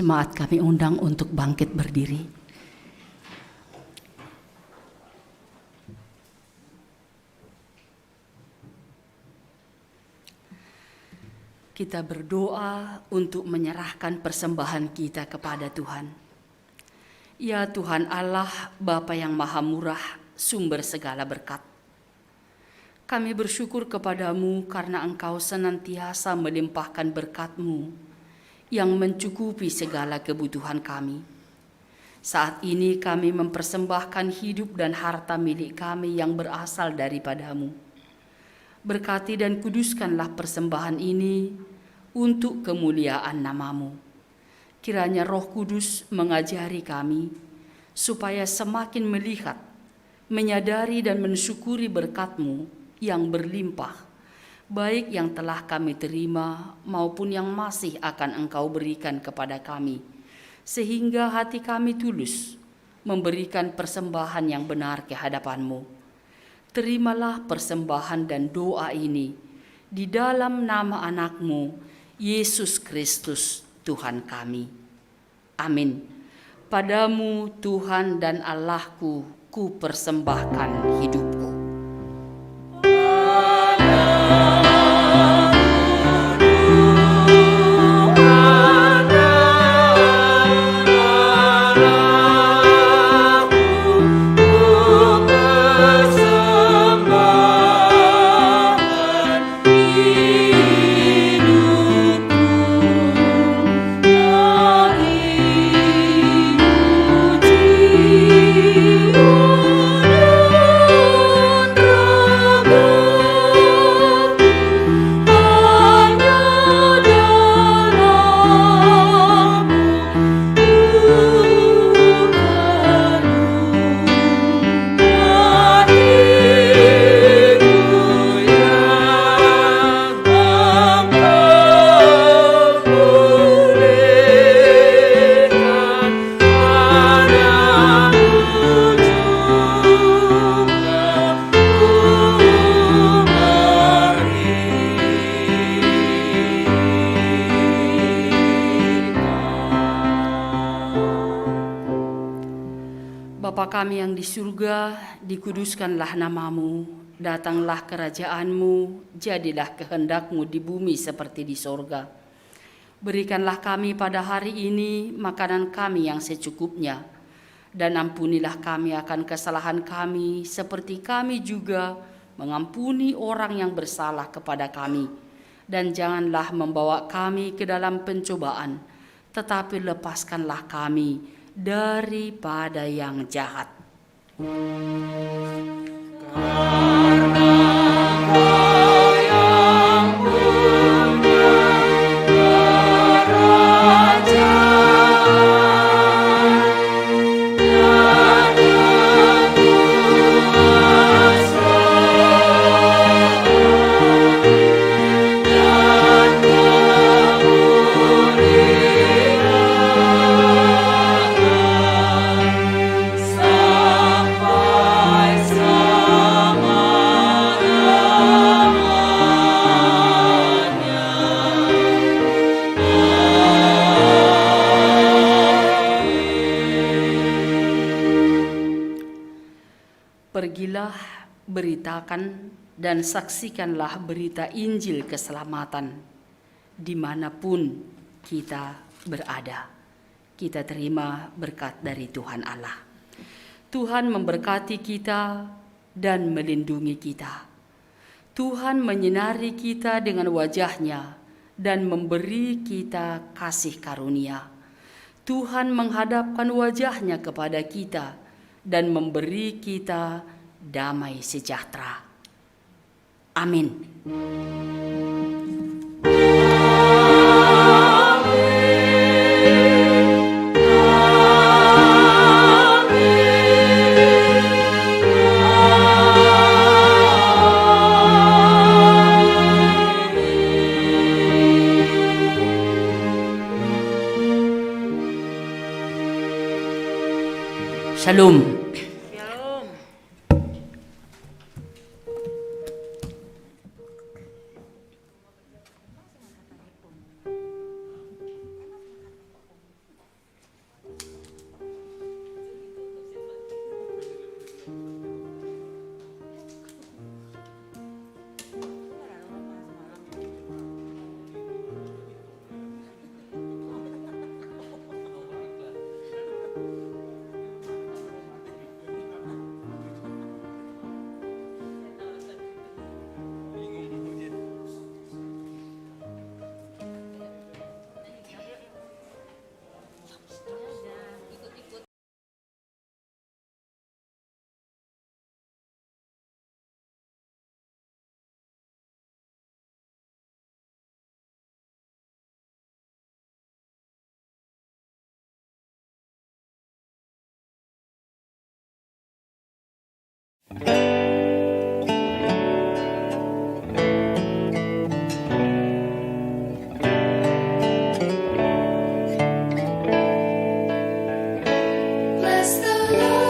Jemaat kami undang untuk bangkit berdiri. Kita berdoa untuk menyerahkan persembahan kita kepada Tuhan. Ya Tuhan Allah, Bapa yang Maha Murah, sumber segala berkat. Kami bersyukur kepadamu karena Engkau senantiasa melimpahkan berkat-Mu yang mencukupi segala kebutuhan kami. Saat ini kami mempersembahkan hidup dan harta milik kami yang berasal daripada-Mu. Berkati dan kuduskanlah persembahan ini untuk kemuliaan nama-Mu. Kiranya Roh Kudus mengajari kami supaya semakin melihat, menyadari dan mensyukuri berkat-Mu yang berlimpah, baik yang telah kami terima maupun yang masih akan Engkau berikan kepada kami, sehingga hati kami tulus memberikan persembahan yang benar ke hadapan-Mu. Terimalah persembahan dan doa ini di dalam nama anak-Mu, Yesus Kristus Tuhan kami. Amin. Padamu Tuhan dan Allahku, ku persembahkan hidupku. Bapa kami yang di surga, dikuduskanlah nama-Mu, datanglah kerajaan-Mu, jadilah kehendak-Mu di bumi seperti di sorga. Berikanlah kami pada hari ini makanan kami yang secukupnya, dan ampunilah kami akan kesalahan kami, seperti kami juga mengampuni orang yang bersalah kepada kami. Dan janganlah membawa kami ke dalam pencobaan, tetapi lepaskanlah kami daripada yang jahat. Pergilah, beritakan dan saksikanlah berita Injil keselamatan dimanapun kita berada. Kita terima berkat dari Tuhan Allah. Tuhan memberkati kita dan melindungi kita. Tuhan menyinari kita dengan wajah-Nya dan memberi kita kasih karunia. Tuhan menghadapkan wajah-Nya kepada kita dan memberi kita damai sejahtera. Amin. Shalom. Bless the Lord.